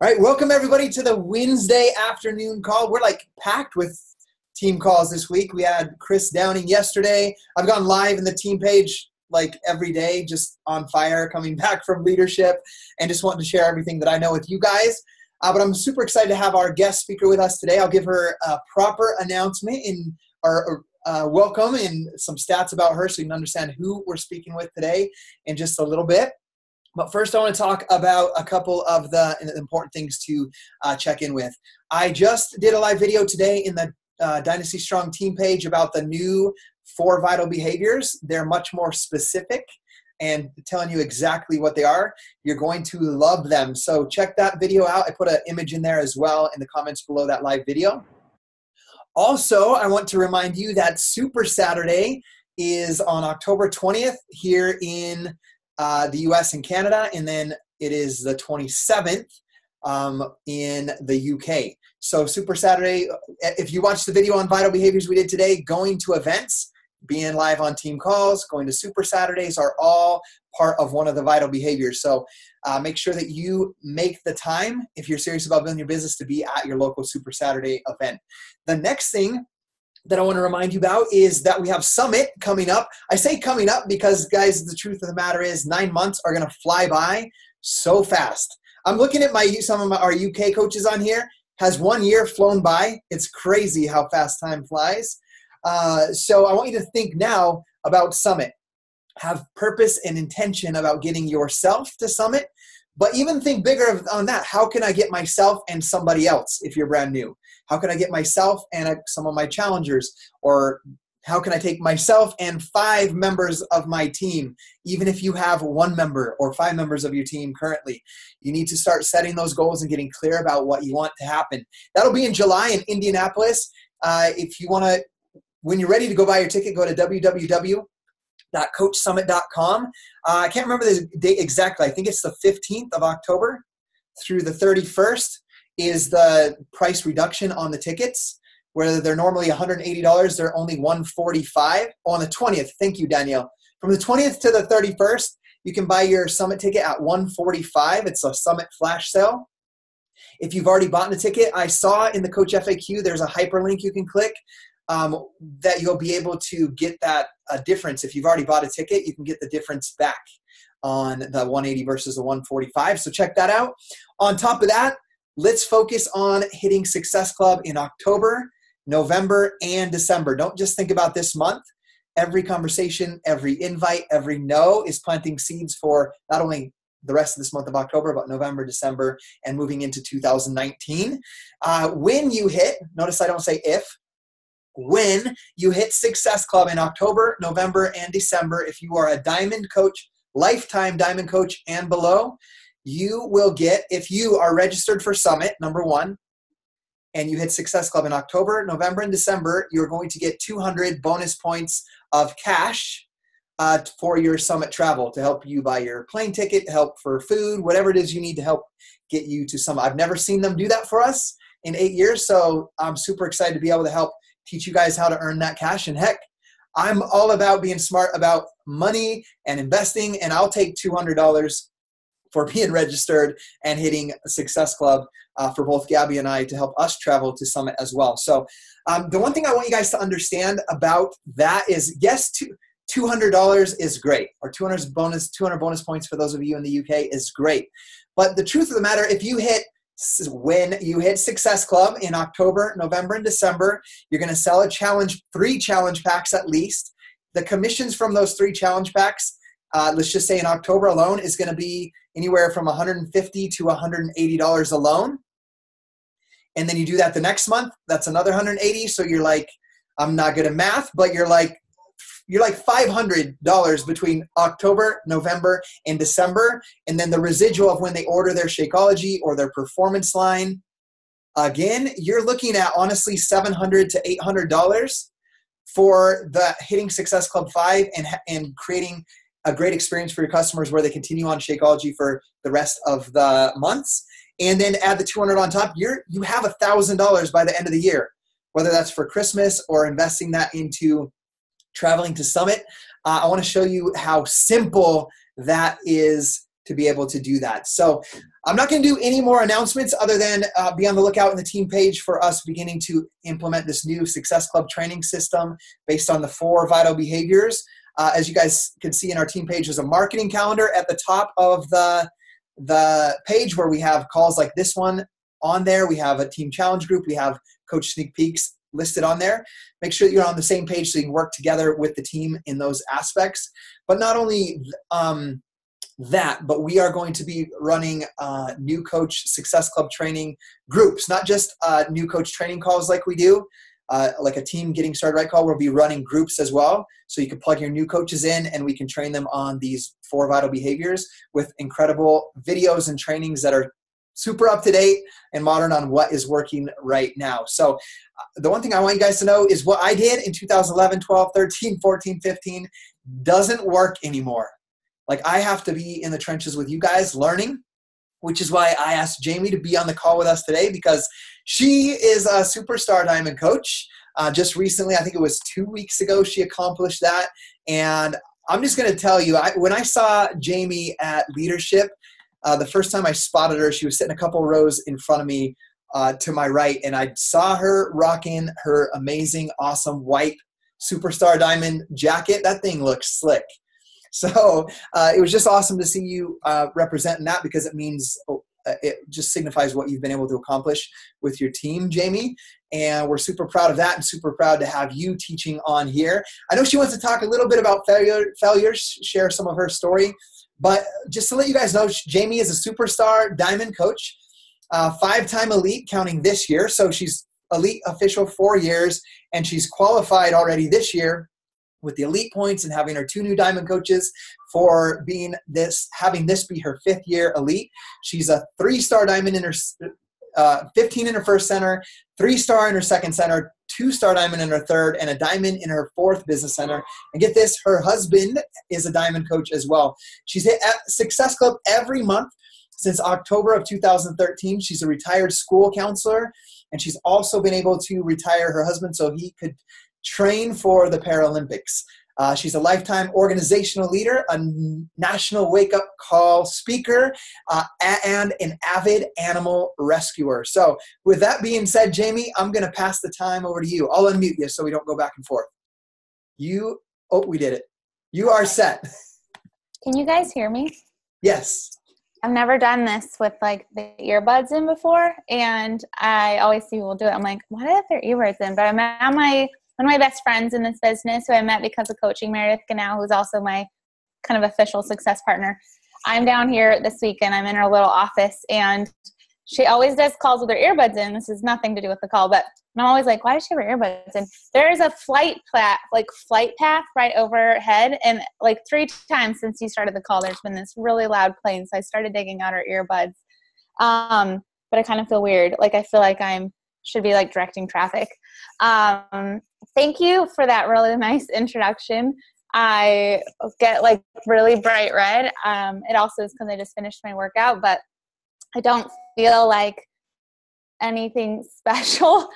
All right, welcome everybody to the Wednesday afternoon call. We're like packed with team calls this week. We had Chris Downing yesterday. I've gone live in the team page like every day, just on fire, coming back from leadership and just wanting to share everything that I know with you guys. But I'm super excited to have our guest speaker with us today. I'll give her a proper announcement in our welcome and some stats about her so you can understand who we're speaking with today in just a little bit. But first, I want to talk about a couple of the important things to check in with. I just did a live video today in the Dynasty Strong team page about the new 4 vital behaviors. They're much more specific and telling you exactly what they are. You're going to love them. So check that video out. I put an image in there as well in the comments below that live video. Also, I want to remind you that Super Saturday is on October 20th here in the US and Canada, and then it is the 27th in the UK. So Super Saturday, if you watch the video on vital behaviors we did today, going to events, being live on team calls, going to Super Saturdays are all part of one of the vital behaviors. So make sure that you make the time, if you're serious about building your business, to be at your local Super Saturday event. The next thing that I want to remind you about is that we have Summit coming up. I say coming up because, guys, the truth of the matter is 9 months are going to fly by so fast. I'm looking at some of our UK coaches on here. Has 1 year flown by? It's crazy how fast time flies. So I want you to think now about Summit. Have purpose and intention about getting yourself to Summit, but even think bigger on that. How can I get myself and somebody else if you're brand new? How can I get myself and some of my challengers? Or how can I take myself and 5 members of my team, even if you have 1 member or 5 members of your team currently? You need to start setting those goals and getting clear about what you want to happen. That'll be in July in Indianapolis. If you want to, when you're ready to go buy your ticket, go to www.coachsummit.com. I can't remember the date exactly. I think it's the 15th of October through the 31st is the price reduction on the tickets. Where they're normally $180, they're only $145 on the 20th. Thank you, Danielle. From the 20th to the 31st, you can buy your Summit ticket at $145. It's a Summit flash sale. If you've already bought a ticket, I saw in the Coach FAQ, there's a hyperlink you can click that you'll be able to get that difference. If you've already bought a ticket, you can get the difference back on the 180 versus the 145. So check that out. On top of that, let's focus on hitting Success Club in October, November, and December. Don't just think about this month. Every conversation, every invite, every no is planting seeds for not only the rest of this month of October, but November, December, and moving into 2019. When you hit, notice I don't say if, when you hit Success Club in October, November, and December, if you are a Diamond Coach, lifetime Diamond Coach and below, you will get, if you are registered for Summit, number 1, and you hit Success Club in October, November, and December, you're going to get 200 bonus points of cash for your Summit travel to help you buy your plane ticket, help for food, whatever it is you need to help get you to Summit. I've never seen them do that for us in 8 years, so I'm super excited to be able to help teach you guys how to earn that cash. And heck, I'm all about being smart about money and investing, and I'll take $200 for being registered and hitting a Success Club for both Gabby and I to help us travel to Summit as well. So the one thing I want you guys to understand about that is, yes, $200 is great, or 200 bonus points for those of you in the UK is great. But the truth of the matter, when you hit Success Club in October, November, and December, you're going to sell 3 challenge packs at least. The commissions from those 3 challenge packs, let's just say in October alone, is going to be anywhere from $150 to $180 alone. And then you do that the next month, that's another $180. So you're like, I'm not good at math, but you're like $500 between October, November, and December. And then the residual of when they order their Shakeology or their performance line, again, you're looking at honestly $700 to $800 for the hitting Success Club 5 and creating a great experience for your customers where they continue on Shakeology for the rest of the months. And then add the $200 on top, you have $1,000 by the end of the year, whether that's for Christmas or investing that into traveling to Summit. I want to show you how simple that is to be able to do that. So I'm not going to do any more announcements other than be on the lookout in the team page for us beginning to implement this new Success Club training system based on the 4 vital behaviors. As you guys can see in our team page, there's a marketing calendar at the top of the page where we have calls like this one on there. We have a team challenge group. We have coach sneak peeks listed on there. Make sure that you're on the same page so you can work together with the team in those aspects. But not only but we are going to be running new coach Success Club training groups, not just new coach training calls like we do, like a team getting started right call. We'll be running groups as well. So you can plug your new coaches in and we can train them on these 4 vital behaviors with incredible videos and trainings that are super up to date and modern on what is working right now. So the one thing I want you guys to know is what I did in 2011, 12, 13, 14, 15 doesn't work anymore. Like, I have to be in the trenches with you guys learning, which is why I asked Jamie to be on the call with us today, because she is a superstar diamond coach. Just recently, I think it was 2 weeks ago, she accomplished that. And I'm just going to tell you, when I saw Jamie at Leadership, the first time I spotted her, she was sitting a couple rows in front of me to my right, and I saw her rocking her amazing, awesome white superstar diamond jacket. That thing looks slick. So it was just awesome to see you representing that, because it means it just signifies what you've been able to accomplish with your team, Jamie. And we're super proud of that and super proud to have you teaching on here. I know she wants to talk a little bit about failures, share some of her story. But just to let you guys know, Jamie is a superstar diamond coach, 5-time elite counting this year. So she's elite official 4 years, and she's qualified already this year with the elite points and having her 2 new diamond coaches for having this be her 5th year elite. She's a 3-star diamond in her 15 in her first center, 3-star in her second center, 2-star diamond in her third, and a diamond in her 4th business center. And get this, her husband is a diamond coach as well. She's hit Success Club every month since October of 2013. She's a retired school counselor, and she's also been able to retire her husband so he could train for the Paralympics. She's a lifetime organizational leader, a national wake-up call speaker, and an avid animal rescuer. So with that being said, Jamie, I'm going to pass the time over to you. I'll unmute you so we don't go back and forth. We did it. You are set. Can you guys hear me? Yes. I've never done this with like the earbuds in before, and I always see people do it. I'm like, why do they have their earbuds in? But I'm at one of my best friends in this business, who I met because of coaching, Meredith Canal, who's also my kind of official success partner. I'm down here this week, and I'm in her little office, and she always does calls with her earbuds in. This has nothing to do with the call, but I'm always like, why does she have her earbuds in? There's a flight path right overhead, and like 3 times since you started the call, there's been this really loud plane, so I started digging out her earbuds. But I kind of feel weird. Like, I feel like should be like directing traffic. Thank you for that really nice introduction. I get like really bright red. It also is because I just finished my workout, but I don't feel like anything special,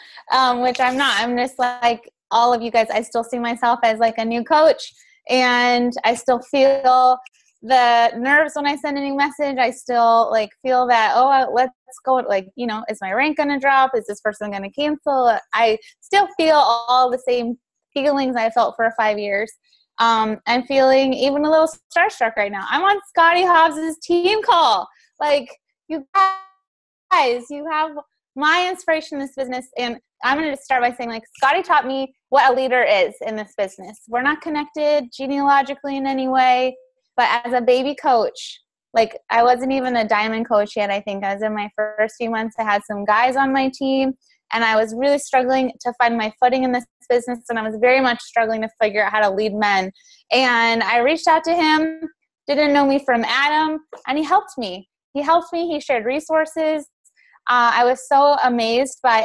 which I'm not. I'm just like all of you guys. I still see myself as like a new coach, and I still feel the nerves when I send a new message. I still like feel that, let's go, like, is my rank going to drop? Is this person going to cancel? I still feel all the same feelings I felt for 5 years. I'm feeling even a little starstruck right now. I'm on Scotty Hobbs's team call. Like, you guys, you have my inspiration in this business. And I'm going to start by saying, like, Scotty taught me what a leader is in this business. We're not connected genealogically in any way. But as a baby coach, like, I wasn't even a diamond coach yet, I think. I was in my first few months. I had some guys on my team, and I was really struggling to find my footing in this business, and I was very much struggling to figure out how to lead men. And I reached out to him, didn't know me from Adam, and he helped me. He shared resources. I was so amazed by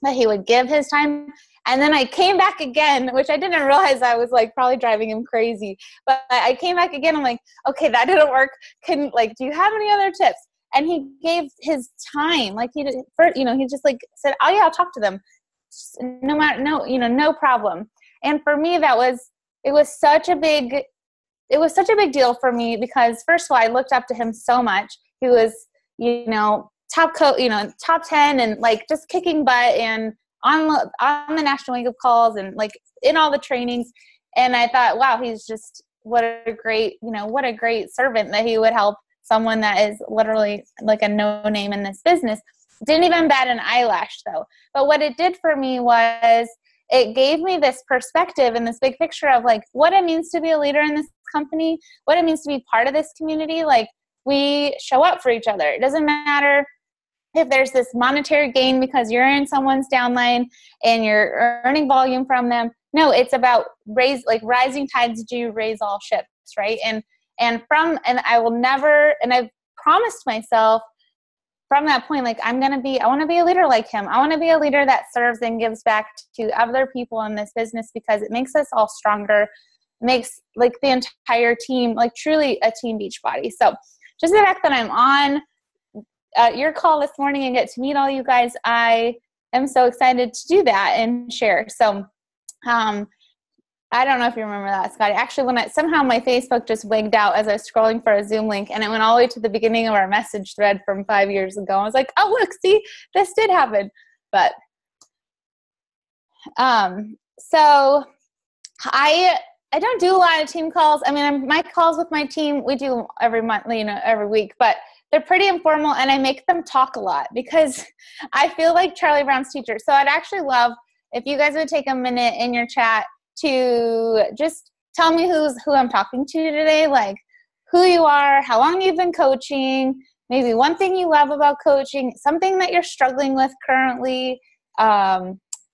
that he would give his time. And then I came back again, which I didn't realize I was like probably driving him crazy. But I came back again. I'm like, okay, that didn't work. Do you have any other tips? And he gave his time. Like he just like said, oh yeah, I'll talk to them. No problem. And for me, it was such a big it was such a big deal for me because first of all, I looked up to him so much. He was, top 10 and like just kicking butt and on the national wake-up calls and like in all the trainings. And I thought, wow, he's just, what a great servant that he would help someone that is literally like a no name in this business. Didn't even bat an eyelash though. But what it did for me was it gave me this perspective and this big picture of like what it means to be a leader in this company, what it means to be part of this community. Like we show up for each other. It doesn't matter if there's this monetary gain because you're in someone's downline and you're earning volume from them. No, it's about rising tides do raise all ships, right? And I will never, and I've promised myself from that point, like I want to be a leader like him. I want to be a leader that serves and gives back to other people in this business because it makes us all stronger, makes like the entire team, like truly a team Beachbody. So just the fact that I'm on your call this morning and get to meet all you guys, I am so excited to do that and share. So I don't know if you remember that, Scotty. Actually, somehow my Facebook just wigged out as I was scrolling for a Zoom link, and it went all the way to the beginning of our message thread from 5 years ago. I was like, oh, look, see, this did happen. But so I don't do a lot of team calls. I mean, my calls with my team, we do every month, every week, but they're pretty informal, and I make them talk a lot because I feel like Charlie Brown's teacher. So I'd actually love if you guys would take a minute in your chat to just tell me who I'm talking to today, like who you are, how long you've been coaching, maybe one thing you love about coaching, something that you're struggling with currently,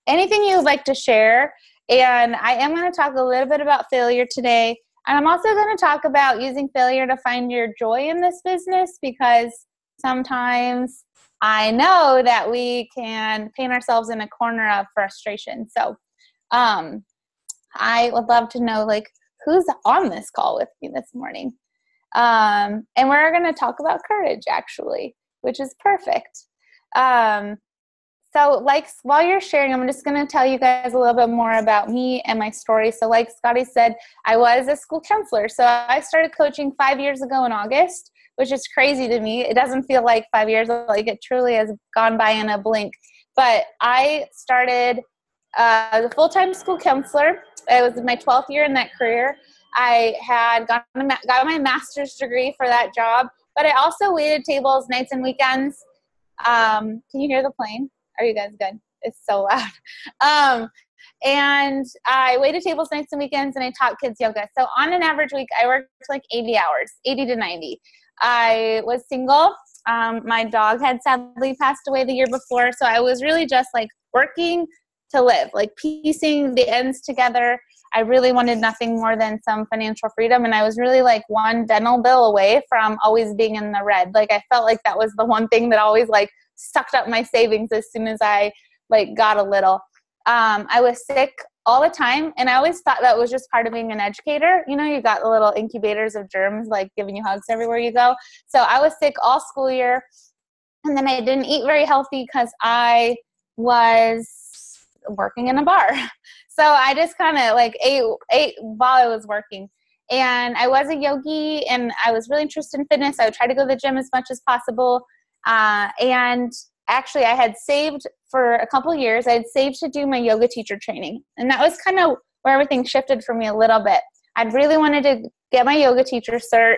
anything you would like to share. And I am going to talk a little bit about failure today. And I'm also going to talk about using failure to find your joy in this business because sometimes I know that we can paint ourselves in a corner of frustration. So I would love to know like who's on this call with me this morning. And we're going to talk about courage actually, which is perfect. So like while you're sharing, I'm just going to tell you guys a little bit more about me and my story. So like Scotty said, I was a school counselor. So I started coaching 5 years ago in August, which is crazy to me. It doesn't feel like 5 years, like it truly has gone by in a blink. But I started as a full-time school counselor. It was my 12th year in that career. I had got my master's degree for that job, but I also waited tables nights and weekends. Can you hear the plane? Are you guys good? It's so loud. And I waited tables nights and weekends, and I taught kids yoga. So on an average week, I worked like 80 hours, 80 to 90. I was single. My dog had sadly passed away the year before, so I was really just like working to live, like piecing the ends together. I really wanted nothing more than some financial freedom, and I was really like one dental bill away from always being in the red. Like I felt like that was the one thing that always like sucked up my savings as soon as I like got a little. I was sick all the time, and I always thought that was just part of being an educator. You know, you got the little incubators of germs like giving you hugs everywhere you go. So I was sick all school year, and then I didn't eat very healthy because I was working in a bar. So I just kind of like ate while I was working. And I was a yogi, and I was really interested in fitness. I would try to go to the gym as much as possible. And actually I had saved for a couple years. I had saved to do my yoga teacher training. And that was kind of where everything shifted for me a little bit. I'd really wanted to get my yoga teacher cert.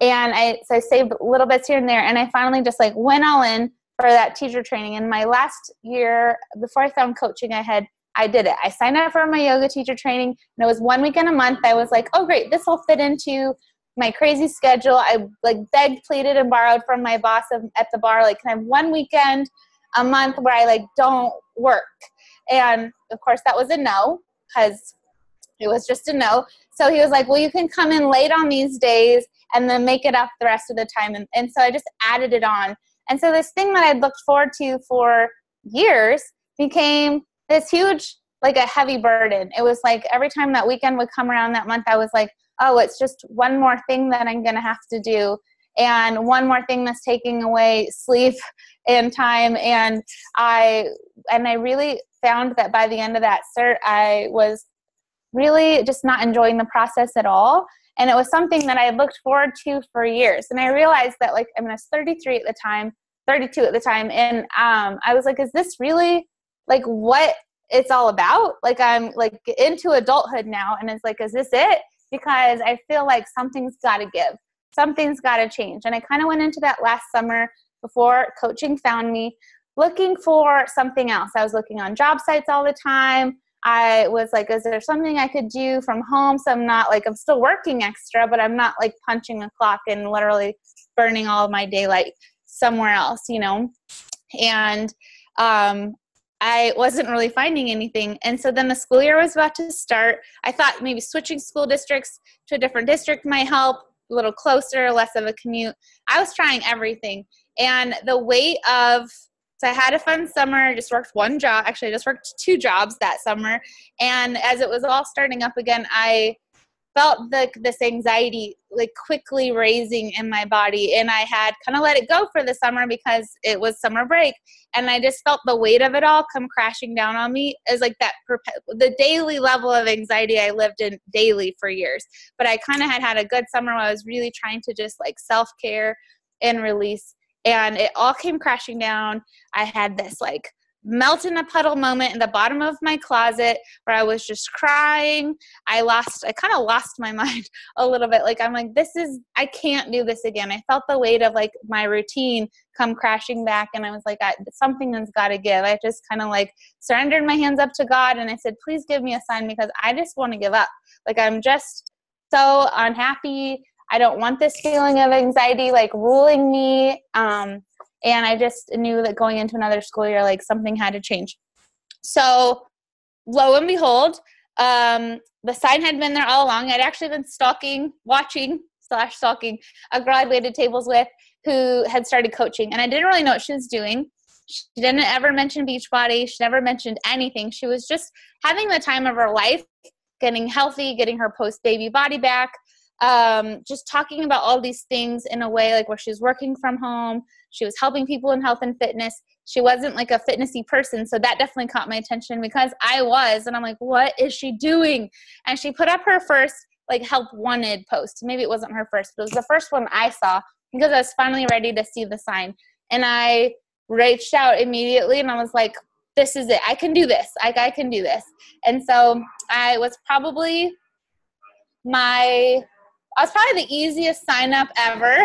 And so I saved little bits here and there. And I finally just like went all in for that teacher training. And my last year before I found coaching, I did it. I signed up for my yoga teacher training, and it was 1 weekend a month. I was like, oh great, this will fit into my crazy schedule. I like begged, pleaded, and borrowed from my boss at the bar, like, can I have 1 weekend a month where I like don't work? And of course that was a no, because it was just a no. So he was like, well, you can come in late on these days and then make it up the rest of the time. And so I just added it on. And so this thing that I'd looked forward to for years became this huge, like a heavy burden. It was like every time that weekend would come around that month, I was like, oh, it's just one more thing that I'm going to have to do. And one more thing that's taking away sleep and time. And I really found that by the end of that cert, I was really just not enjoying the process at all. And it was something that I had looked forward to for years. And I realized that, like, I mean, I was 32 at the time. And I was like, is this really like what it's all about? Like, I'm like into adulthood now. And it's like, is this it? Because I feel like something's got to give. Something's got to change. And I kind of went into that last summer before coaching found me, looking for something else. I was looking on job sites all the time. I was like, is there something I could do from home? So I'm not like, I'm still working extra, but I'm not like punching a clock and literally burning all of my daylight somewhere else, you know? And I wasn't really finding anything. And so then the school year was about to start. I thought maybe switching school districts to a different district might help, a little closer, less of a commute. I was trying everything. And the weight of, so I had a fun summer, just worked one job. Actually, I just worked 2 jobs that summer. And as it was all starting up again, I felt this anxiety like quickly raising in my body. And I had kind of let it go for the summer because it was summer break. And I just felt the weight of it all come crashing down on me as like that, the daily level of anxiety I lived in daily for years. But I kind of had a good summer where I was really trying to just like self-care and release. And it all came crashing down. I had this like melt in a puddle moment in the bottom of my closet where I was just crying. I kind of lost my mind a little bit. Like, I'm like, I can't do this again. I felt the weight of like my routine come crashing back. And I was like, something has got to give. I just kind of like surrendered my hands up to God. And I said, please give me a sign because I just want to give up. Like, I'm just so unhappy. I don't want this feeling of anxiety like ruling me. And I just knew that going into another school year, like something had to change. So lo and behold, the sign had been there all along. I'd actually been watching a girl I'd waited tables with who had started coaching. And I didn't really know what she was doing. She didn't ever mention Beachbody. She never mentioned anything. She was just having the time of her life, getting healthy, getting her post-baby body back. Just talking about all these things in a way like where she was working from home. She was helping people in health and fitness. She wasn't like a fitnessy person. So that definitely caught my attention because I was, and I'm like, what is she doing? And she put up her first like help wanted post. Maybe it wasn't her first, but it was the first one I saw because I was finally ready to see the sign. And I reached out immediately and I was like, this is it. I can do this. I can do this. And so I was probably the easiest sign up ever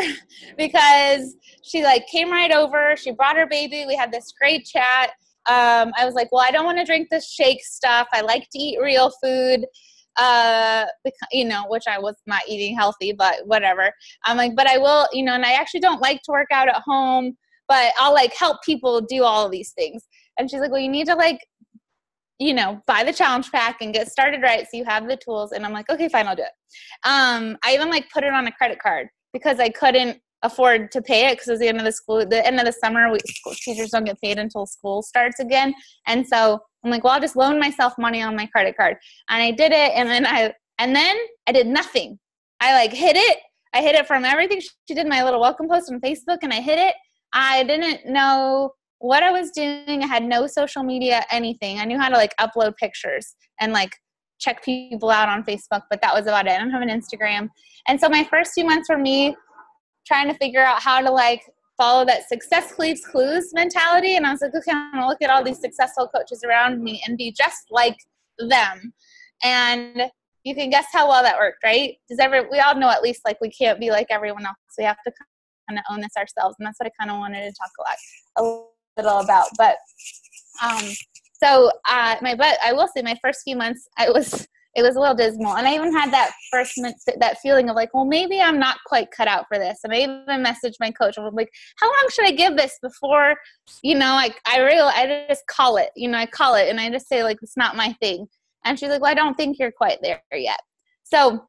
because she like came right over. She brought her baby. We had this great chat. I was like, well, I don't want to drink this shake stuff. I like to eat real food, which I was not eating healthy, but whatever. I'm like, but I will, and I actually don't like to work out at home, but I'll like help people do all of these things. And she's like, well, you need to like, buy the challenge pack and get started right so you have the tools. And I'm like, okay, fine, I'll do it. I even like put it on a credit card because I couldn't afford to pay it because it was the end of the summer. School teachers don't get paid until school starts again. And so I'm like, well, I'll just loan myself money on my credit card. And I did it. And then I did nothing. I like hid it. I hid it from everything. She did my little welcome post on Facebook and I hid it. I didn't know what I was doing. I had no social media, anything. I knew how to like upload pictures and like check people out on Facebook, but that was about it. I don't have an Instagram. And so my first few months were me trying to figure out how to like follow that success leaves clues mentality. And I was like, okay, I'm going to look at all these successful coaches around me and be just like them. And you can guess how well that worked, right? We all know at least like we can't be like everyone else. We have to kind of own this ourselves. And that's what I kind of wanted to talk a little about. But I will say my first few months it was a little dismal, and I even had that feeling of like, well, maybe I'm not quite cut out for this. And I even messaged my coach. I'm like, how long should I give this before I just call it, I call it and I just say like it's not my thing. And she's like, well, I don't think you're quite there yet. So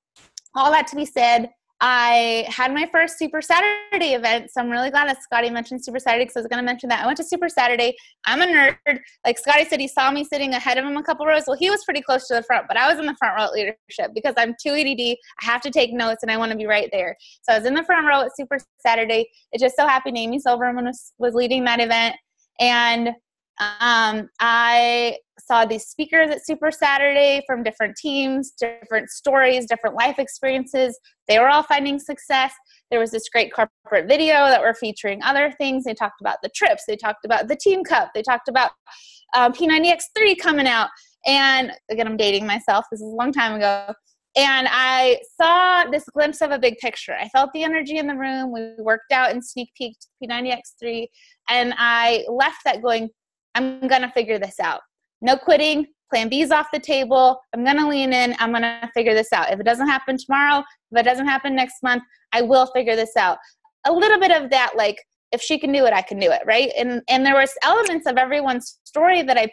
all that to be said, I had my first Super Saturday event, so I'm really glad that Scotty mentioned Super Saturday because I was going to mention that. I went to Super Saturday. I'm a nerd. Like Scotty said, he saw me sitting ahead of him a couple rows. Well, he was pretty close to the front, but I was in the front row at leadership because I'm too ADD. I have to take notes, and I want to be right there. So I was in the front row at Super Saturday. It just so happened Amy Silverman was leading that event, and I saw these speakers at Super Saturday from different teams, different stories, different life experiences. They were all finding success. There was this great corporate video that were featuring other things. They talked about the trips. They talked about the Team Cup. They talked about P90X3 coming out. And again, I'm dating myself. This is a long time ago. And I saw this glimpse of a big picture. I felt the energy in the room. We worked out and sneak peeked P90X3. And I left that going, I'm going to figure this out. No quitting. Plan B's off the table. I'm going to lean in. I'm going to figure this out. If it doesn't happen tomorrow, if it doesn't happen next month, I will figure this out. A little bit of that, like, if she can do it, I can do it, right? And there was elements of everyone's story that I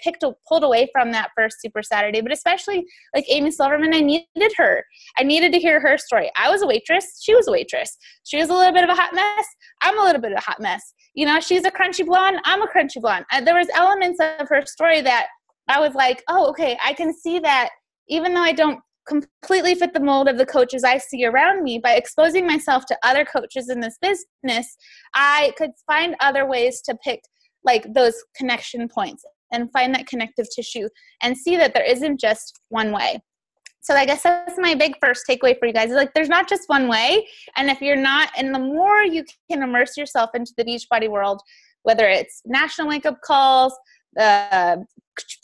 pulled away from that first Super Saturday, but especially like Amy Silverman, I needed her. I needed to hear her story. I was a waitress. She was a waitress. She was a little bit of a hot mess. I'm a little bit of a hot mess. You know, she's a crunchy blonde. I'm a crunchy blonde. There was elements of her story that I was like, oh, okay, I can see that even though I don't completely fit the mold of the coaches I see around me, by exposing myself to other coaches in this business, I could find other ways to pick like those connection points and find that connective tissue and see that there isn't just one way. So I guess that's my big first takeaway for you guys is like, there's not just one way. And if you're not, and the more you can immerse yourself into the Beachbody world, whether it's national wake up calls, the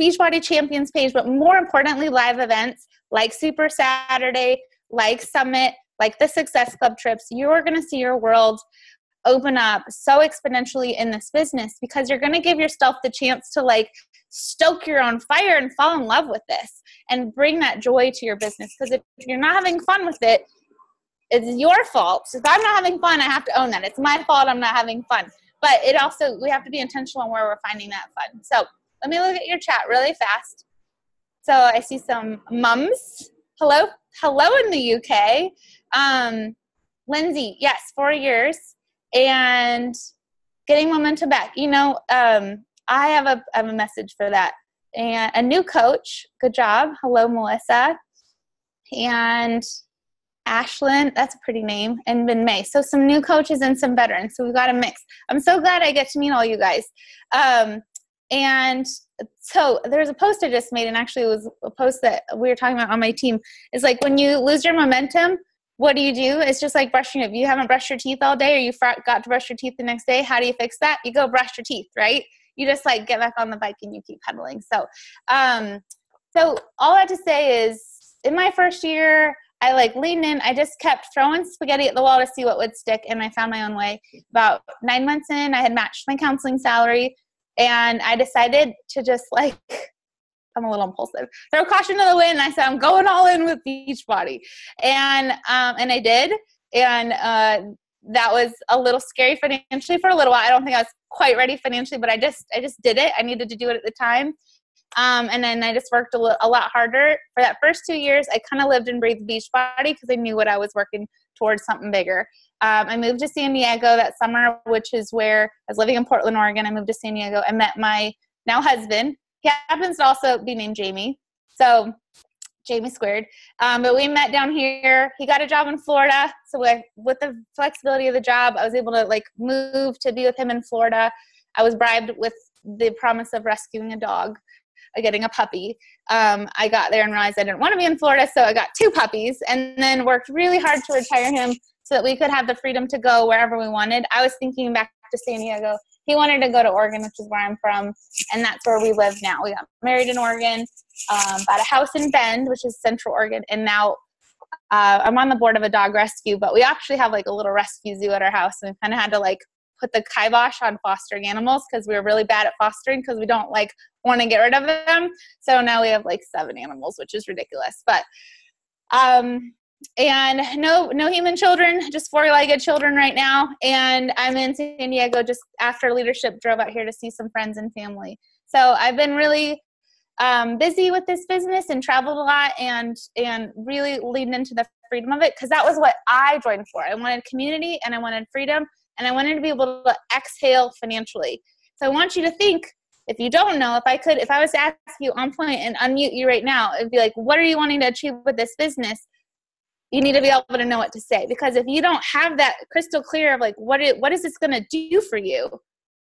Beachbody Champions page, but more importantly, live events like Super Saturday, like Summit, like the Success Club trips, you're going to see your world open up so exponentially in this business because you're going to give yourself the chance to like stoke your own fire and fall in love with this and bring that joy to your business. Because if you're not having fun with it, it's your fault. If I'm not having fun, I have to own that. It's my fault I'm not having fun. But it also, we have to be intentional on where we're finding that fun. So let me look at your chat really fast. So I see some mums. Hello in the UK. Lindsay, yes, 4 years and getting momentum back. You know, I have a message for that. And a new coach. Good job. Hello, Melissa. And Ashlyn, that's a pretty name, and Ben May. So some new coaches and some veterans. So we've got a mix. I'm so glad I get to meet all you guys. And so there's a post I just made, and actually it was a post that we were talking about on my team. It's like when you lose your momentum, what do? It's just like brushing it. If you haven't brushed your teeth all day or you forgot to brush your teeth the next day, how do you fix that? You go brush your teeth, right? You just like get back on the bike and you keep pedaling. So, so all I have to say is in my first year, I like leaned in. I just kept throwing spaghetti at the wall to see what would stick, and I found my own way. About 9 months in, I had matched my counseling salary, and I decided to just like, I'm a little impulsive, throw caution to the wind. I said, I'm going all in with Beachbody, and I did, and that was a little scary financially for a little while. I don't think I was quite ready financially, but I just did it. I needed to do it at the time. And then I just worked a lot harder. For that first 2 years, I kind of lived and breathed Beachbody because I knew what I was working towards, something bigger. I moved to San Diego that summer, which is where I was living in Portland, Oregon. I moved to San Diego. I met my now husband. He happens to also be named Jamie. So Jamie squared. But we met down here. He got a job in Florida. So with the flexibility of the job, I was able to like move to be with him in Florida. I was bribed with the promise of rescuing a dog, getting a puppy. I got there and realized I didn't want to be in Florida, so I got 2 puppies and then worked really hard to retire him so that we could have the freedom to go wherever we wanted. I was thinking back to San Diego. He wanted to go to Oregon, which is where I'm from, and that's where we live now. We got married in Oregon, bought a house in Bend, which is Central Oregon, and now I'm on the board of a dog rescue, but we actually have like a little rescue zoo at our house, and we kind of had to like put the kibosh on fostering animals because we were really bad at fostering because we don't like want to get rid of them. So now we have like 7 animals, which is ridiculous. But and no human children, just 4-legged children right now. And I'm in San Diego just after leadership drove out here to see some friends and family. So I've been really busy with this business and traveled a lot and really leaned into the freedom of it because that was what I joined for. I wanted community and I wanted freedom and I wanted to be able to exhale financially. So I want you to think, if you don't know, if I was to ask you on point and unmute you right now, it'd be like, what are you wanting to achieve with this business? You need to be able to know what to say, because if you don't have that crystal clear of like, what is this going to do for you?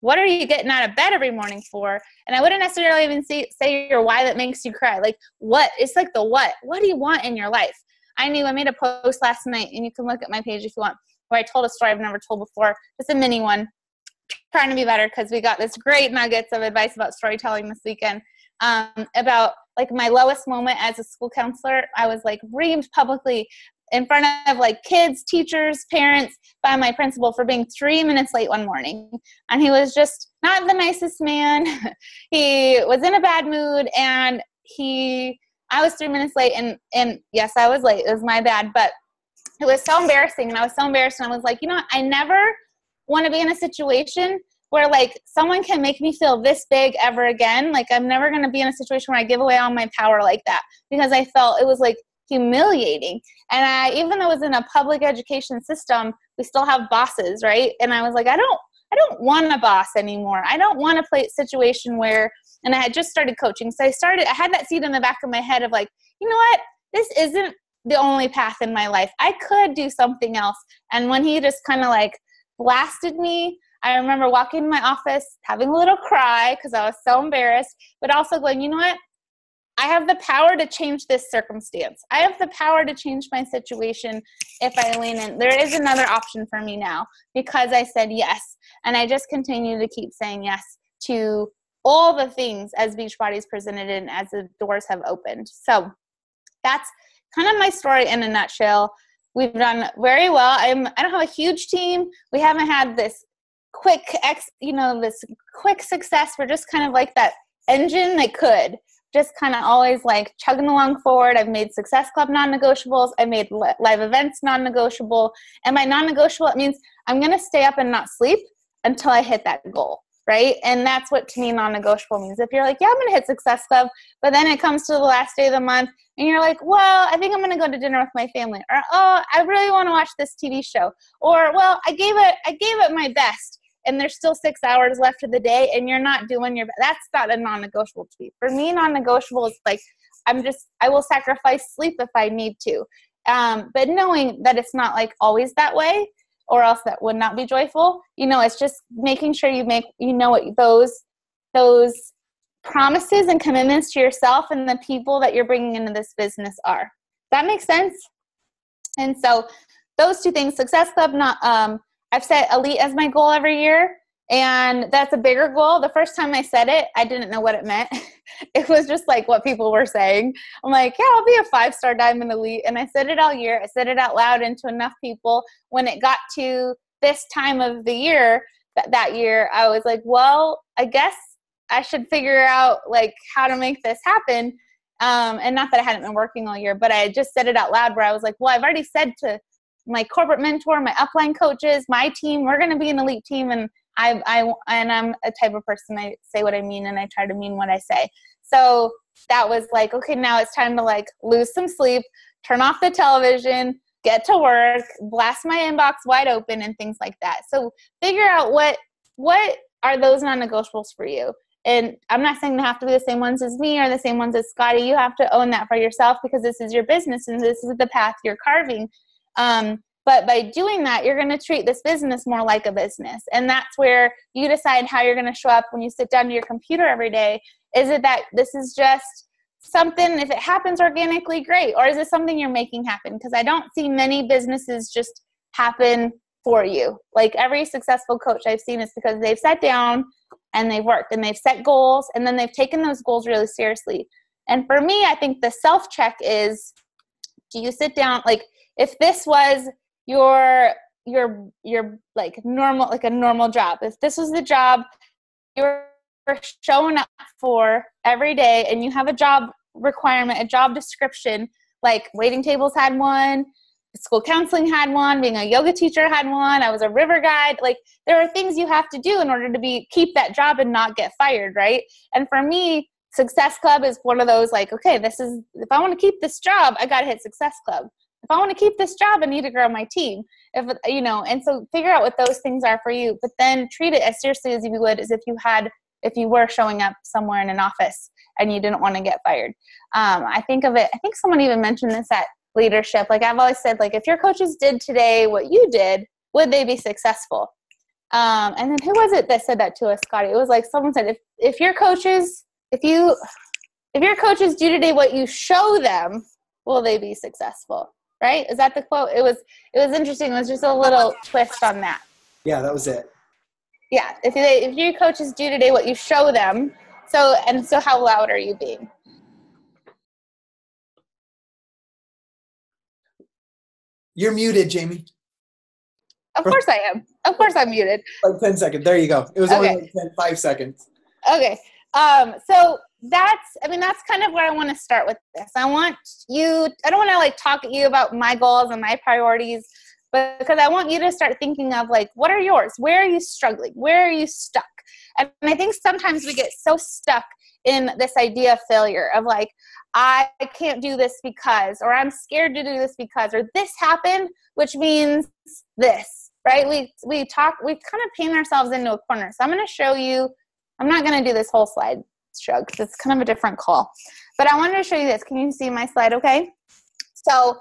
what are you getting out of bed every morning for? And I wouldn't necessarily even say your why that makes you cry. Like what? It's like the what. What do you want in your life? I made a post last night, and you can look at my page if you want, where I told a story I've never told before. Just a mini one, trying to be better, because we got this great nuggets of advice about storytelling this weekend, about like my lowest moment as a school counselor. I was like reamed publicly in front of like kids, teachers, parents by my principal for being 3 minutes late one morning. And he was just not the nicest man. He was in a bad mood, and I was 3 minutes late, and yes, I was late. It was my bad, but it was so embarrassing, and I was so embarrassed, and I was like, you know what? I never want to be in a situation where like someone can make me feel this big ever again. Like I'm never going to be in a situation where I give away all my power like that, because I felt it was like humiliating. And even though it was in a public education system, we still have bosses, right? And I was like, I don't want a boss anymore. I don't want to play a situation where, and I had just started coaching. So I had that seed in the back of my head of like, you know what? This isn't the only path in my life. I could do something else. And when he just kind of like blasted me, I remember walking in my office, having a little cry because I was so embarrassed, but also going, you know what? I have the power to change this circumstance. I have the power to change my situation if I lean in. There is another option for me now because I said yes. And I just continue to keep saying yes to all the things as Beachbody's presented and as the doors have opened. So that's kind of my story in a nutshell. We've done very well. I don't have a huge team. We haven't had this quick success. We're just kind of like that engine that could just kind of always like chugging along forward. I've made Success Club non-negotiables. I made live events non-negotiable. And by non-negotiable, it means I'm going to stay up and not sleep until I hit that goal, right? And that's what to me non-negotiable means. If you're like, yeah, I'm going to hit Success Club, but then it comes to the last day of the month and you're like, well, I think I'm going to go to dinner with my family. Or, oh, I really want to watch this TV show. Or, well, I gave it my best, and there's still 6 hours left of the day and you're not doing your best. That's not a non-negotiable to me. For me, non-negotiable is like, I will sacrifice sleep if I need to. But knowing that it's not like always that way, or else that would not be joyful. It's just making sure what those promises and commitments to yourself and the people that you're bringing into this business are. That makes sense? And so those two things, Success Club, I've set elite as my goal every year, and that's a bigger goal. The first time I said it, I didn't know what it meant. It was just like what people were saying. I'm like, yeah, I'll be a 5-star diamond elite. And I said it all year. I said it out loud into enough people. When it got to this time of the year, that year, I was like, well, I guess I should figure out like how to make this happen. And not that I hadn't been working all year, but I just said it out loud where I was like, well, I've already said to my corporate mentor, my upline coaches, my team, we're going to be an elite team. And I'm a type of person, I say what I mean and I try to mean what I say. So that was like, okay, now it's time to like lose some sleep, turn off the television, get to work, blast my inbox wide open and things like that. So figure out what are those non-negotiables for you. And I'm not saying they have to be the same ones as me or the same ones as Scotty. You have to own that for yourself because this is your business and this is the path you're carving. But by doing that, you're going to treat this business more like a business. And that's where you decide how you're going to show up when you sit down to your computer every day. Is it that this is just something, if it happens organically, great. Or is it something you're making happen? Because I don't see many businesses just happen for you. Like every successful coach I've seen is because they've sat down and they've worked and they've set goals and then they've taken those goals really seriously. And for me, I think the self-check is, do you sit down, like if this was your like normal, like a normal job, if this was the job you're showing up for every day and you have a job requirement, a job description, like waiting tables had one, school counseling had one, being a yoga teacher had one, I was a river guide, like there are things you have to do in order to keep that job and not get fired, right? And for me, Success Club is one of those like, okay, if I want to keep this job, I got to hit Success Club. If I want to keep this job, I need to grow my team. And so figure out what those things are for you, but then treat it as seriously as you would as if you were showing up somewhere in an office and you didn't want to get fired. I think someone even mentioned this at leadership. Like I've always said, like if your coaches did today what you did, would they be successful? And then who was it that said that to us, Scotty? It was like someone said, if your coaches do today what you show them, will they be successful? Right? Is that the quote? It was interesting. It was just a little twist on that. Yeah, that was it. Yeah. If your coaches do today what you show them, so how loud are you being? You're muted, Jamie. Of course I am. Of course I'm muted. Like 10 seconds. There you go. It was only like 5 seconds. Okay. So that's kind of where I want to start with this. I don't want to like talk at you about my goals and my priorities, but because I want you to start thinking of like, what are yours? Where are you struggling? Where are you stuck? And I think sometimes we get so stuck in this idea of failure of like, I can't do this because, or I'm scared to do this because, or this happened, which means this, right? We kind of paint ourselves into a corner. So I'm going to show you, I'm not going to do this whole slide show because it's kind of a different call, but I wanted to show you this. Can you see my slide? Okay. So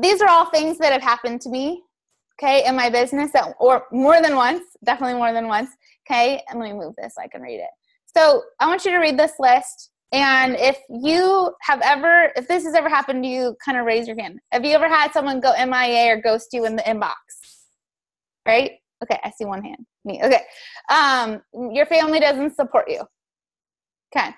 these are all things that have happened to me, okay, in my business, or more than once, definitely more than once, okay? And let me move this so I can read it. So I want you to read this list, and if this has ever happened to you, kind of raise your hand. Have you ever had someone go MIA or ghost you in the inbox? Right? Okay, I see one hand. Me. Okay. Your family doesn't support you. Okay.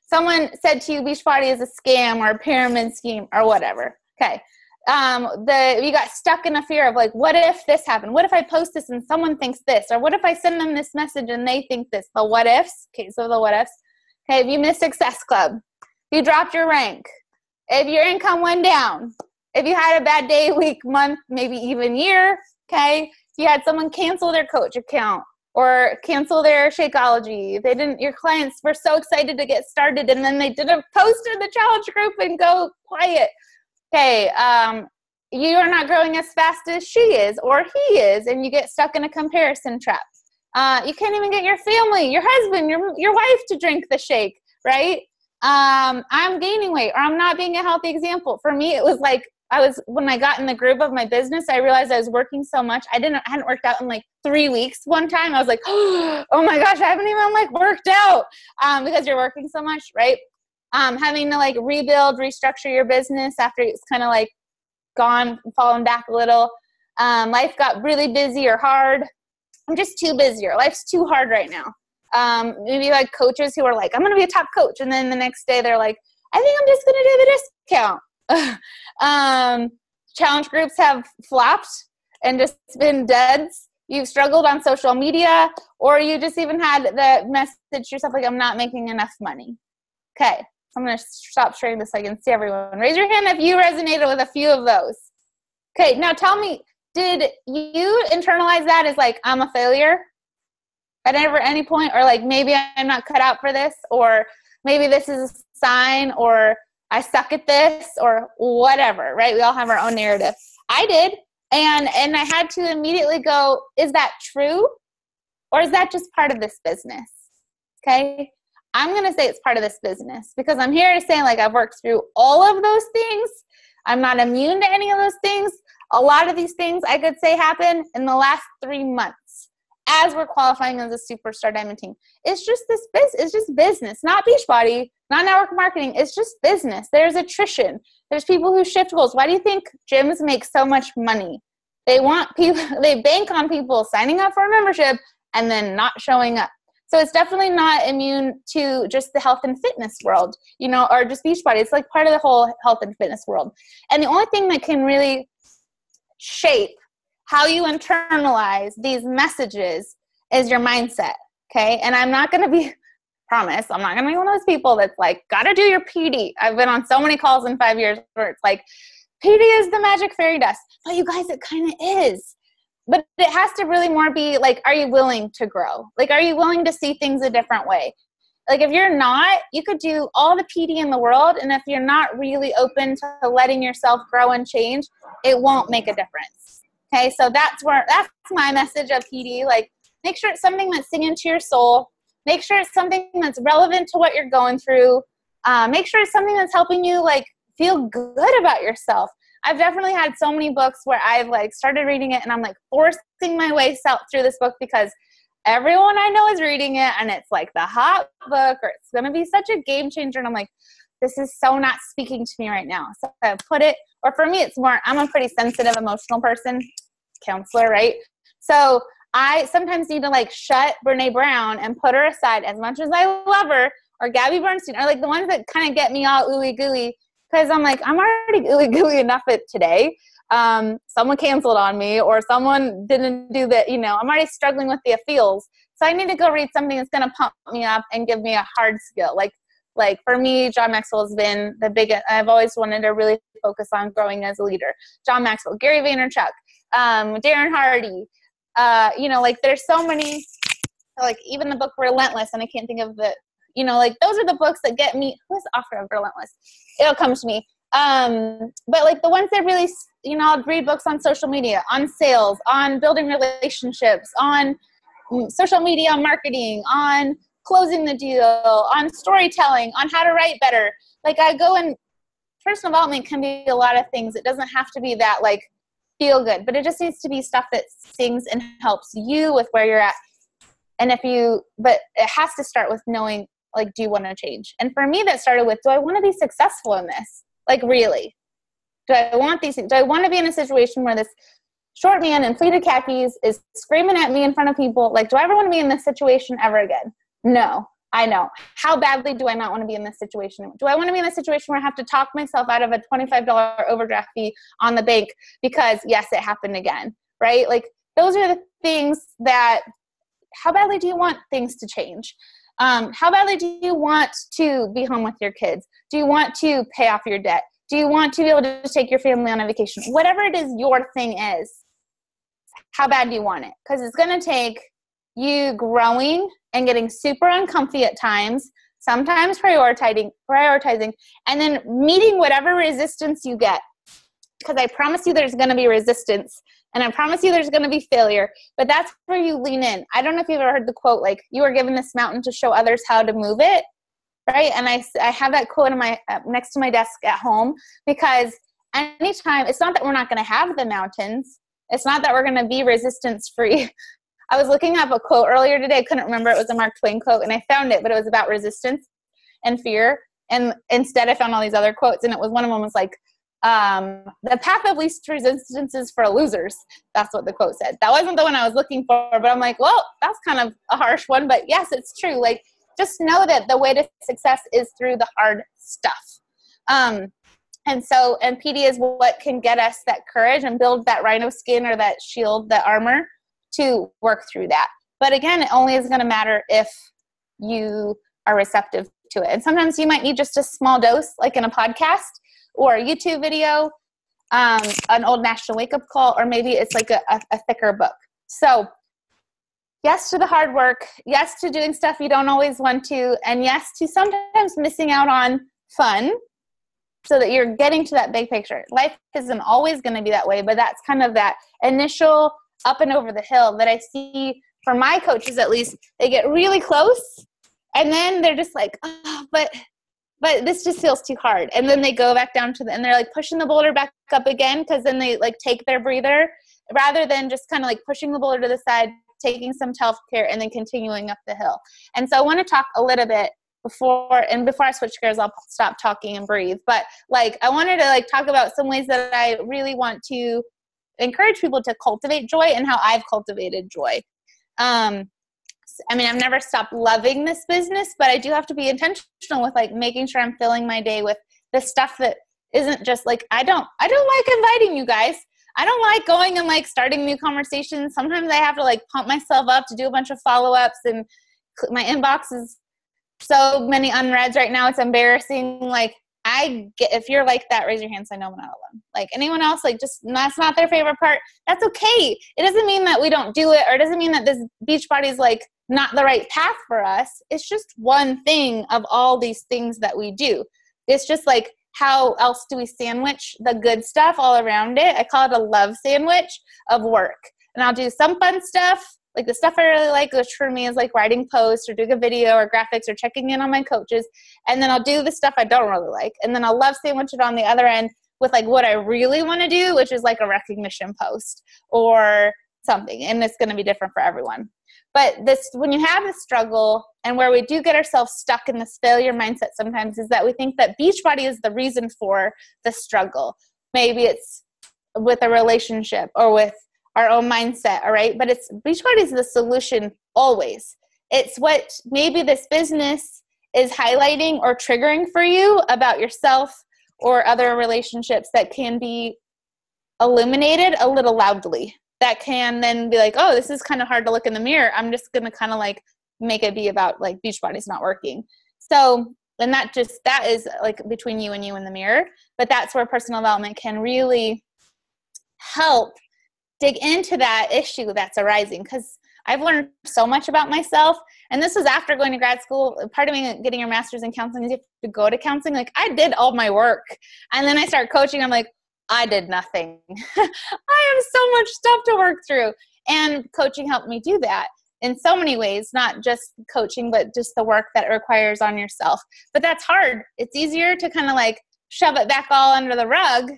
Someone said to you, Beachbody is a scam or a pyramid scheme or whatever. Okay. You got stuck in a fear of like, what if this happened? What if I post this and someone thinks this? Or what if I send them this message and they think this? The what ifs. Okay, so the what ifs. Okay, if you missed Success Club, if you dropped your rank, if your income went down, if you had a bad day, week, month, maybe even year, okay? If you had someone cancel their coach account or cancel their Shakeology, your clients were so excited to get started and then they didn't post in the challenge group and go quiet. Okay, you are not growing as fast as she is or he is, and you get stuck in a comparison trap. You can't even get your family, your husband, your wife to drink the shake, right? I'm gaining weight, or I'm not being a healthy example. For me, it was like when I got in the groove of my business, I realized I was working so much. I hadn't worked out in like 3 weeks. One time, I was like, oh my gosh, I haven't even like worked out because you're working so much, right? Having to like rebuild, restructure your business after it's kind of like fallen back a little. Life got really busy or hard. I'm just too busy, or life's too hard right now. Maybe like coaches who are like, I'm going to be a top coach. And then the next day they're like, I think I'm just going to do the discount. Challenge groups have flopped and just been deads. You've struggled on social media, or you just even had the message to yourself like, I'm not making enough money. Okay. I'm going to stop sharing this so I can see everyone. Raise your hand if you resonated with a few of those. Okay, now tell me, did you internalize that as like, I'm a failure at any point? Or like, maybe I'm not cut out for this, or maybe this is a sign, or I suck at this, or whatever, right? We all have our own narrative. I did, and I had to immediately go, is that true? Or is that just part of this business? Okay? I'm going to say it's part of this business because I'm here to say like I've worked through all of those things. I'm not immune to any of those things. A lot of these things I could say happened in the last 3 months as we're qualifying as a superstar diamond team. It's just it's just business, not Beachbody, not network marketing. It's just business. There's attrition. There's people who shift goals. Why do you think gyms make so much money? They bank on people signing up for a membership and then not showing up. So it's definitely not immune to just the health and fitness world, or just Beachbody. It's like part of the whole health and fitness world. And the only thing that can really shape how you internalize these messages is your mindset, okay? And I'm not going to be one of those people that's like, got to do your PD. I've been on so many calls in 5 years where it's like, PD is the magic fairy dust. But you guys, it kind of is. But it has to really more be like, are you willing to grow? Like, are you willing to see things a different way? Like, if you're not, you could do all the PD in the world. And if you're not really open to letting yourself grow and change, it won't make a difference. Okay. So that's my message of PD. Like, make sure it's something that's singing to your soul. Make sure it's something that's relevant to what you're going through. Make sure it's something that's helping you like feel good about yourself. I've definitely had so many books where I've like started reading it and I'm like forcing my way through this book because everyone I know is reading it and it's like the hot book or it's going to be such a game changer. And I'm like, this is so not speaking to me right now. So I put it, or for me, it's more, I'm a pretty sensitive, emotional person, counselor, right? So I sometimes need to like shut Brene Brown and put her aside as much as I love her, or Gabby Bernstein, or like the ones that kind of get me all ooey gooey, because I'm like, I'm already ooey gooey enough at today. Someone canceled on me or someone didn't do that, I'm already struggling with the feels. So I need to go read something that's going to pump me up and give me a hard skill. Like for me, John Maxwell has been the biggest. I've always wanted to really focus on growing as a leader. John Maxwell, Gary Vaynerchuk, Darren Hardy, like there's so many, like even the book Relentless, and I can't think of the, like those are the books that get me. Who's the author of Relentless? It'll come to me. But like the ones that really, I'll read books on social media, on sales, on building relationships, on social media marketing, on closing the deal, on storytelling, on how to write better. Like I go in, personal development can be a lot of things. It doesn't have to be that like feel good, but it just needs to be stuff that sings and helps you with where you're at. And but it has to start with knowing, like, do you want to change? And for me, that started with, do I want to be successful in this? Like, really? Do I want these things? Do I want to be in a situation where this short man in pleated khakis is screaming at me in front of people? Like, do I ever want to be in this situation ever again? No, I know. How badly do I not want to be in this situation? Do I want to be in a situation where I have to talk myself out of a $25 overdraft fee on the bank because, yes, it happened again, right? Like, those are the things that, how badly do you want things to change? How badly do you want to be home with your kids? Do you want to pay off your debt? Do you want to be able to take your family on a vacation? Whatever it is your thing is, how bad do you want it? Because it's going to take you growing and getting super uncomfy at times, sometimes prioritizing, and then meeting whatever resistance you get. Because I promise you there's going to be resistance, and I promise you there's going to be failure, but that's where you lean in. I don't know if you've ever heard the quote, like, you are given this mountain to show others how to move it, right? And I have that quote in next to my desk at home, because anytime, it's not that we're not going to have the mountains. It's not that we're going to be resistance free. I was looking up a quote earlier today. I couldn't remember. It was a Mark Twain quote, and I found it, but it was about resistance and fear. And instead I found all these other quotes, and it was, one of them was like, the path of least resistance is for losers. That's what the quote said. That wasn't the one I was looking for, but I'm like, well, that's kind of a harsh one, but yes, it's true. Like, just know that the way to success is through the hard stuff. And PD is what can get us that courage and build that rhino skin or that shield, that armor, to work through that. But again, it only is going to matter if you are receptive to it. And sometimes you might need just a small dose, like in a podcast or a YouTube video, an old national wake-up call, or maybe it's like a thicker book. So yes to the hard work, yes to doing stuff you don't always want to, and yes to sometimes missing out on fun so that you're getting to that big picture. Life isn't always going to be that way, but that's kind of that initial up and over the hill that I see for my coaches, at least. They get really close, and then they're just like, oh, but this just feels too hard. And then they go back down and they're like pushing the boulder back up again, because then they like take their breather rather than just kind of like pushing the boulder to the side, taking some self-care, and then continuing up the hill. And so I want to talk a little bit before I switch gears, I'll stop talking and breathe. But like, I wanted to like talk about some ways that I really want to encourage people to cultivate joy and how I've cultivated joy. I mean, I've never stopped loving this business, but I do have to be intentional with like making sure I'm filling my day with the stuff that isn't just like, I don't like inviting you guys. I don't like going and like starting new conversations. Sometimes I have to like pump myself up to do a bunch of follow-ups, and my inbox is so many unreads right now. It's embarrassing. Like, if you're like that, raise your hand so I know I'm not alone. Like, anyone else, like, just that's not their favorite part. That's okay. It doesn't mean that we don't do it, or it doesn't mean that this Beachbody is like not the right path for us. It's just one thing of all these things that we do. It's just like, how else do we sandwich the good stuff all around it? I call it a love sandwich of work. And I'll do some fun stuff. Like, the stuff I really like, which for me is like writing posts or doing a video or graphics or checking in on my coaches. And then I'll do the stuff I don't really like. And then I'll love sandwich it on the other end with like what I really want to do, which is like a recognition post or something. And it's going to be different for everyone. But this, when you have a struggle, and where we do get ourselves stuck in this failure mindset sometimes, is that we think that Beachbody is the reason for the struggle. Maybe it's with a relationship or with our own mindset, all right? But it's Beachbody is the solution always. It's what maybe this business is highlighting or triggering for you about yourself or other relationships that can be illuminated a little loudly. That can then be like, oh, this is kind of hard to look in the mirror. I'm just going to kind of like make it be about like Beachbody's not working. So, and that is like between you and the mirror. But that's where personal development can really help dig into that issue that's arising, because I've learned so much about myself. And this was after going to grad school. Part of me getting your master's in counseling is you have to go to counseling. Like, I did all my work. And then I start coaching. I'm like, I did nothing. I have so much stuff to work through. And coaching helped me do that in so many ways, not just coaching, but just the work that it requires on yourself. But that's hard. It's easier to kind of like shove it back all under the rug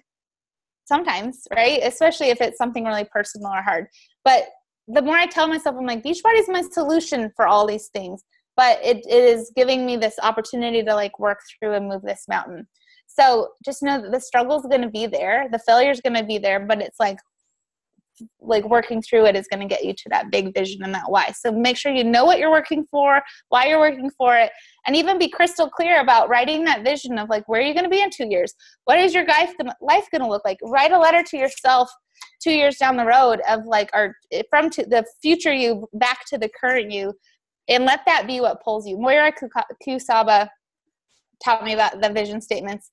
sometimes, right? Especially if it's something really personal or hard. But the more I tell myself, I'm like, Beachbody is my solution for all these things. But it is giving me this opportunity to like work through and move this mountain. So just know that the struggle is going to be there. The failure is going to be there, but it's like working through it is going to get you to that big vision and that why. So make sure you know what you're working for, why you're working for it, and even be crystal clear about writing that vision of like, where are you going to be in 2 years? What is your life going to look like? Write a letter to yourself 2 years down the road of like, or from to the future you back to the current you, and let that be what pulls you. Moira Kusaba taught me about the vision statements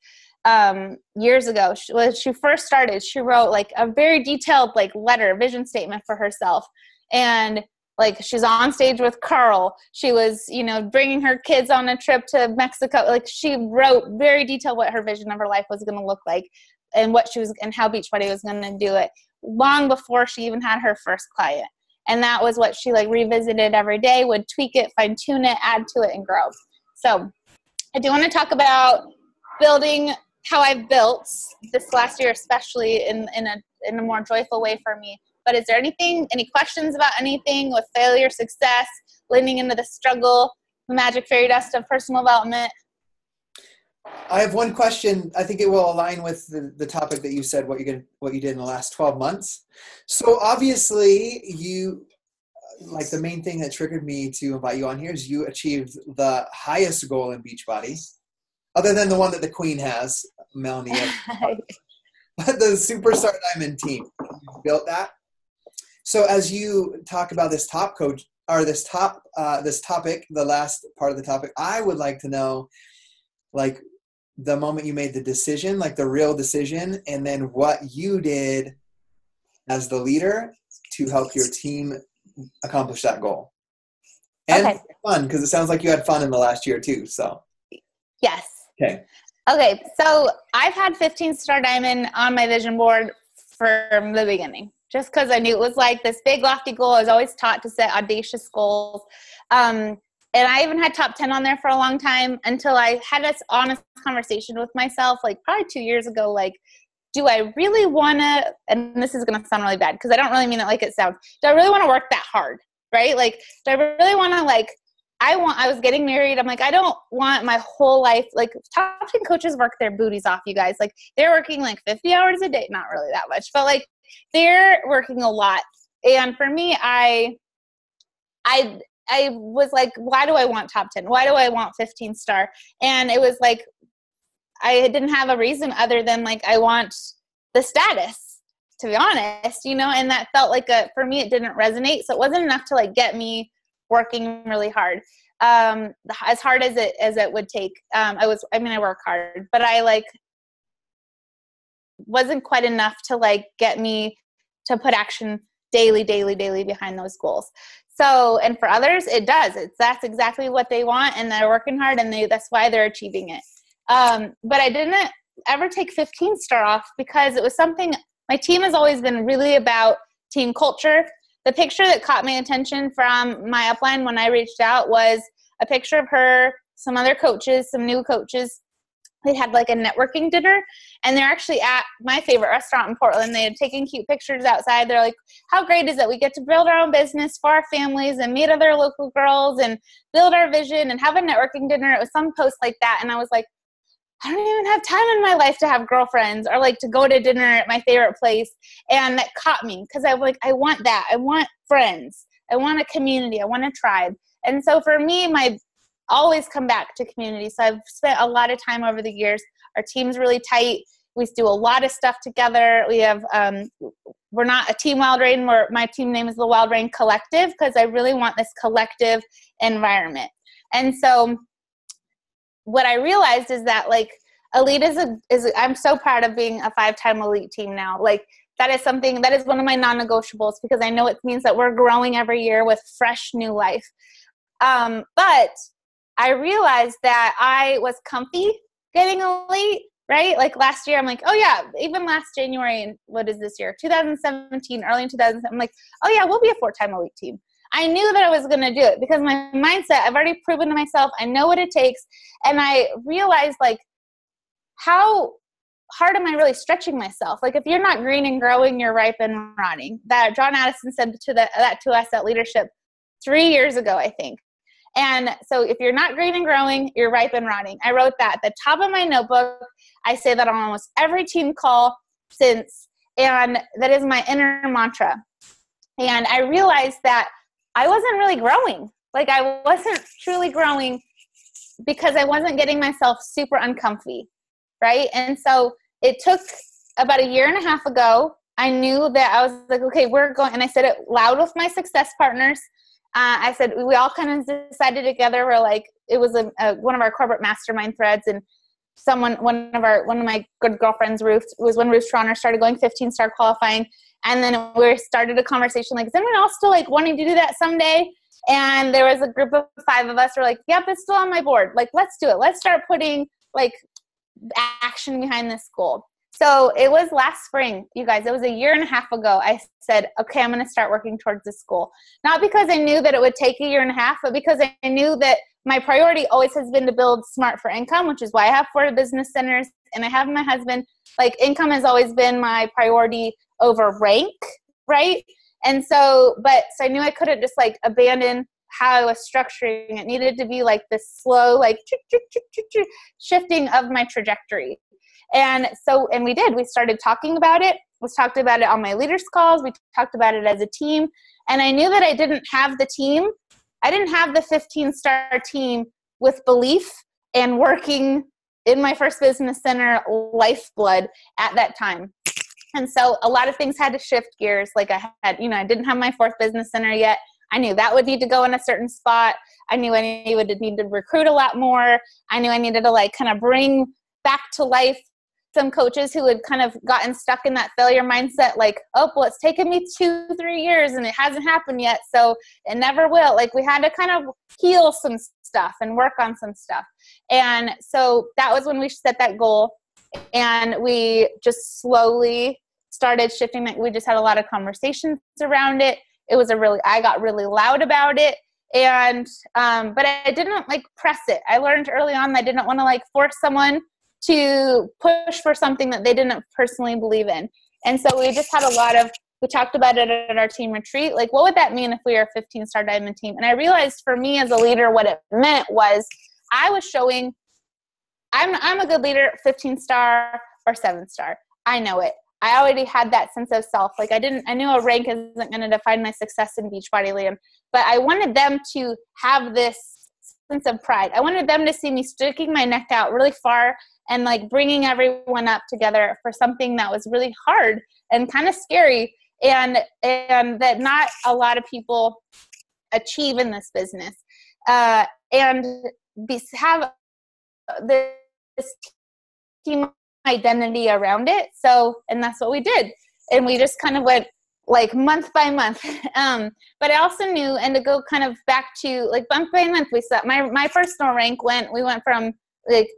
years ago. When she first started, she wrote like a very detailed like vision statement for herself. And like, she's on stage with Carl. She was, bringing her kids on a trip to Mexico. Like, she wrote very detailed what her vision of her life was going to look like, and and how Beachbody was going to do it long before she even had her first client. And that was what she like revisited every day, would tweak it, fine tune it, add to it, and grow. So I do want to talk about building how I've built this last year, especially in a more joyful way for me. But is there any questions about anything with failure, success, leaning into the struggle, the magic fairy dust of personal development? I have one question. I think it will align with the topic that you said, what you did in the last 12 months. So obviously like the main thing that triggered me to invite you on here is you achieved the highest goal in Beachbody, other than the one that the Queen has, Melanie. But the Superstar Diamond team, you built that. So as you talk about this topic, the last part of the topic, I would like to know, like, the moment you made the decision, like the real decision, and then what you did as the leader to help your team accomplish that goal. And okay. Fun, because it sounds like you had fun in the last year too. So yes. Okay, so I've had 15 Star Diamond on my vision board from the beginning, just because I knew it was like this big lofty goal. I was always taught to set audacious goals. And I even had top 10 on there for a long time until I had this honest conversation with myself, like probably 2 years ago, like, do I really want to, and this is going to sound really bad because I don't really mean it like it sounds, do I really want to work that hard, right? Like, do I really want to, like, I was getting married. I'm like, I don't want my whole life, like, top 10 coaches work their booties off, you guys. Like, they're working like 50 hours a day, not really that much, but like, they're working a lot. And for me, I was like, why do I want top 10? Why do I want 15 star? And it was like, I didn't have a reason other than like, I want the status, to be honest, and that felt like for me, it didn't resonate. So it wasn't enough to like get me working really hard. As hard as it would take. I work hard, but I like wasn't quite enough to like get me to put action daily behind those goals. So, and for others, it does. That's exactly what they want, and they're working hard, and that's why they're achieving it. But I didn't ever take 15 star off because it was something, my team has always been really about team culture. The picture that caught my attention from my upline when I reached out was a picture of her, some other coaches, some new coaches, they had like a networking dinner, and they're actually at my favorite restaurant in Portland. They had taken cute pictures outside. They're like, how great is it? We get to build our own business for our families and meet other local girls and build our vision and have a networking dinner. It was some post like that. And I was like, I don't even have time in my life to have girlfriends or like to go to dinner at my favorite place. And that caught me because I was like, I want that. I want friends. I want a community. I want a tribe. And so for me, always come back to community. So I've spent a lot of time over the years. Our team's really tight. We do a lot of stuff together. We have, we're not a team Wild Rain. My team name is the Wild Rain Collective because I really want this collective environment. And so what I realized is that like elite I'm so proud of being a 5-time elite team now. Like that is one of my non-negotiables because I know it means that we're growing every year with fresh new life. But I realized that I was comfy getting elite, right? Like last year, I'm like, oh yeah, even last January, and what is this year? 2017, early in 2017, I'm like, oh yeah, we'll be a 4-time elite team. I knew that I was going to do it because my mindset, I've already proven to myself, I know what it takes. And I realized like, how hard am I really stretching myself? Like if you're not green and growing, you're ripe and rotting. That John Addison said that to us at Leadership 3 years ago, I think. And so if you're not green and growing, you're ripe and rotting. I wrote that at the top of my notebook. I say that on almost every team call since, and that is my inner mantra. And I realized that I wasn't really growing. Like I wasn't truly growing because I wasn't getting myself super uncomfy, right? And so it took about 1.5 years ago, I knew that I was like, okay, we're going, and I said it loud with my success partners. I said, we all kind of decided together, we're like, it was one of our corporate mastermind threads, and one of my good girlfriends, Ruth, was when Ruth Schroner started going 15-star qualifying. And then we started a conversation like, is anyone else still like wanting to do that someday? And there was a group of 5 of us who were like, yep, it's still on my board. Like, let's do it. Let's start putting like action behind this goal. So it was last spring, you guys, it was 1.5 years ago. I said, okay, I'm going to start working towards this goal. Not because I knew that it would take 1.5 years, but because I knew that my priority always has been to build Smart for Income, which is why I have 4 business centers and I have my husband. Like income has always been my priority over rank, right? And so I knew I couldn't just like abandon how I was structuring. It needed to be like this slow, like shifting of my trajectory. And we did. We started talking about it. We talked about it on my leaders calls. We talked about it as a team. And I knew that I didn't have the team. I didn't have the 15-star team with belief and working in my first business center lifeblood at that time. And so a lot of things had to shift gears. Like I didn't have my 4th business center yet. I knew that would need to go in a certain spot. I knew I would need to recruit a lot more. I knew I needed to like kind of bring back to life some coaches who had kind of gotten stuck in that failure mindset. Like, oh, well, it's taken me 2-3 years and it hasn't happened yet. So it never will. Like we had to kind of heal some stuff and work on some stuff. And so that was when we set that goal. And we just slowly started shifting. We just had a lot of conversations around it. I got really loud about it. And, but I didn't like press it. I learned early on that I didn't want to like force someone to push for something that they didn't personally believe in. And so we just had we talked about it at our team retreat. Like, what would that mean if we were a 15-star diamond team? And I realized for me as a leader, what it meant was I was showing I'm a good leader, 15-star or 7-star. I know it. I already had that sense of self. Like I knew a rank isn't going to define my success in Beachbody land, but I wanted them to have this sense of pride. I wanted them to see me sticking my neck out really far and like bringing everyone up together for something that was really hard and kind of scary and that not a lot of people achieve in this business. And have this team identity around it. So, and that's what we did. And we just kind of went like month by month. But I also knew, and to go kind of back to like month by month, we set my personal rank we went from like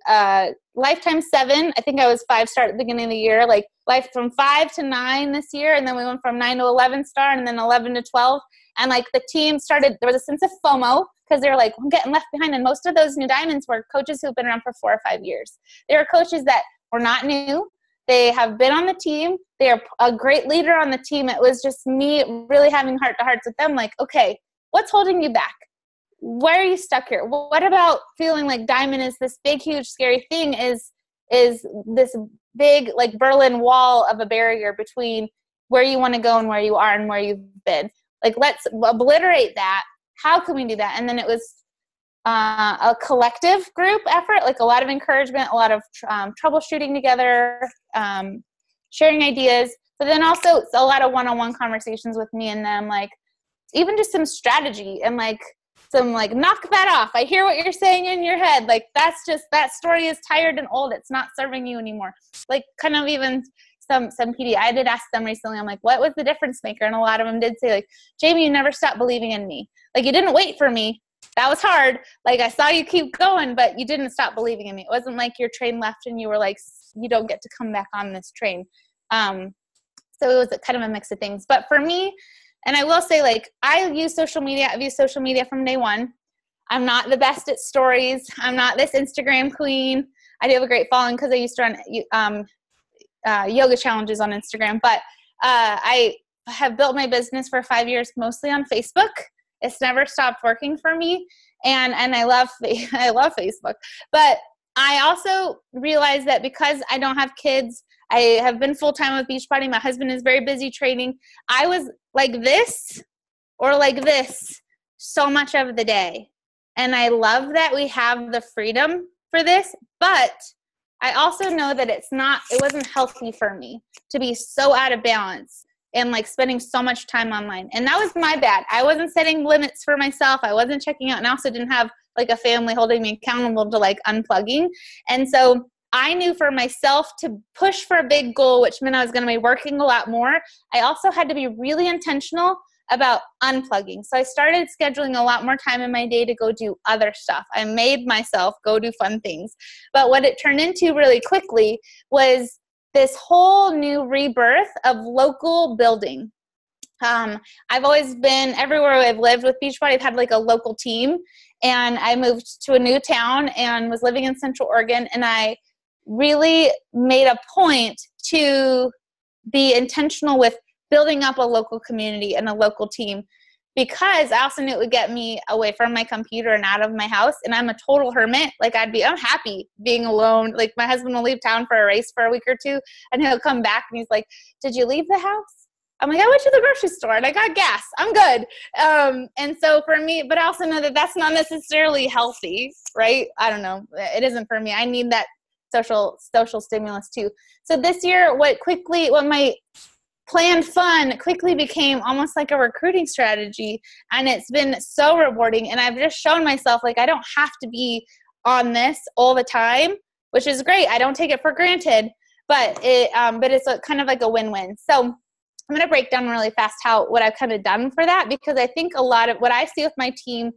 lifetime 7. I think I was 5-star at the beginning of the year, like life from 5 to 9 this year. And then we went from 9 to 11-star and then 11 to 12. And like the team started, there was a sense of FOMO because they're like, I'm getting left behind. And most of those new diamonds were coaches who've been around for 4 or 5 years. They were coaches that were not new. They have been on the team. They are a great leader on the team. It was just me really having heart-to-hearts with them, like, okay, what's holding you back? Why are you stuck here? What about feeling like diamond is this big, huge, scary thing, is this big, like, Berlin Wall of a barrier between where you want to go and where you are and where you've been. Like, let's obliterate that. How can we do that? And then it was a collective group effort, like a lot of encouragement, a lot of troubleshooting together, sharing ideas, but then also a lot of one-on-one conversations with me and them, like even just some strategy and like some like, knock that off. I hear what you're saying in your head. Like, that's just, that story is tired and old. It's not serving you anymore. Like, kind of even some PD. I did ask them recently, I'm like, what was the difference maker? And a lot of them did say, like, Jamie, you never stopped believing in me. Like, you didn't wait for me. That was hard. Like, I saw you keep going, but you didn't stop believing in me. It wasn't like your train left and you were like, you don't get to come back on this train. So it was kind of a mix of things. But for me, and I will say, like, I've used social media from day one. I'm not the best at stories. I'm not this Instagram queen. I do have a great following because I used to run yoga challenges on Instagram. But I have built my business for 5 years mostly on Facebook. It's never stopped working for me. And I love Facebook. But I also realized that because I don't have kids, I have been full-time with Beachbody. My husband is very busy training. I was like this or like this so much of the day. And I love that we have the freedom for this, but I also know that it wasn't healthy for me to be so out of balance and like spending so much time online. And that was my bad. I wasn't setting limits for myself. I wasn't checking out, and I also didn't have like a family holding me accountable to like unplugging. And so I knew for myself to push for a big goal, which meant I was going to be working a lot more. I also had to be really intentional about unplugging. So I started scheduling a lot more time in my day to go do other stuff. I made myself go do fun things. But what it turned into really quickly was this whole new rebirth of local building. I've always been everywhere I've lived with Beachbody. I've had like a local team, and I moved to a new town and was living in Central Oregon. And I really made a point to be intentional with building up a local community and a local team, because I also knew it would get me away from my computer and out of my house. And I'm a total hermit. Like, I'm happy being alone. Like, my husband will leave town for a race for a week or two, and he'll come back and he's like, did you leave the house? I'm like, I went to the grocery store and I got gas. I'm good. And so for me, but I also know that that's not necessarily healthy, right? I don't know. It isn't for me. I need that social stimulus too. So this year, what my planned fun quickly became almost like a recruiting strategy, and it's been so rewarding. And I've just shown myself, like, I don't have to be on this all the time, which is great. I don't take it for granted, but it's kind of like a win-win. So I'm going to break down really fast what I've kind of done for that, because I think a lot of what I see with my team,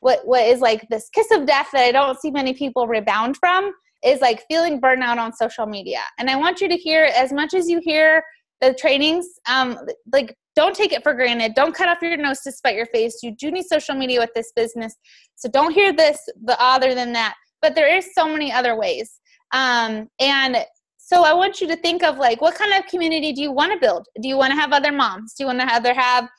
what is like this kiss of death that I don't see many people rebound from, is like feeling burnout on social media. And I want you to hear, as much as you hear the trainings, like, don't take it for granted. Don't cut off your nose to spite your face. You do need social media with this business. So don't hear the other than that. But there is so many other ways. And so I want you to think of, like, what kind of community do you want to build? Do you want to have other moms? Do you want to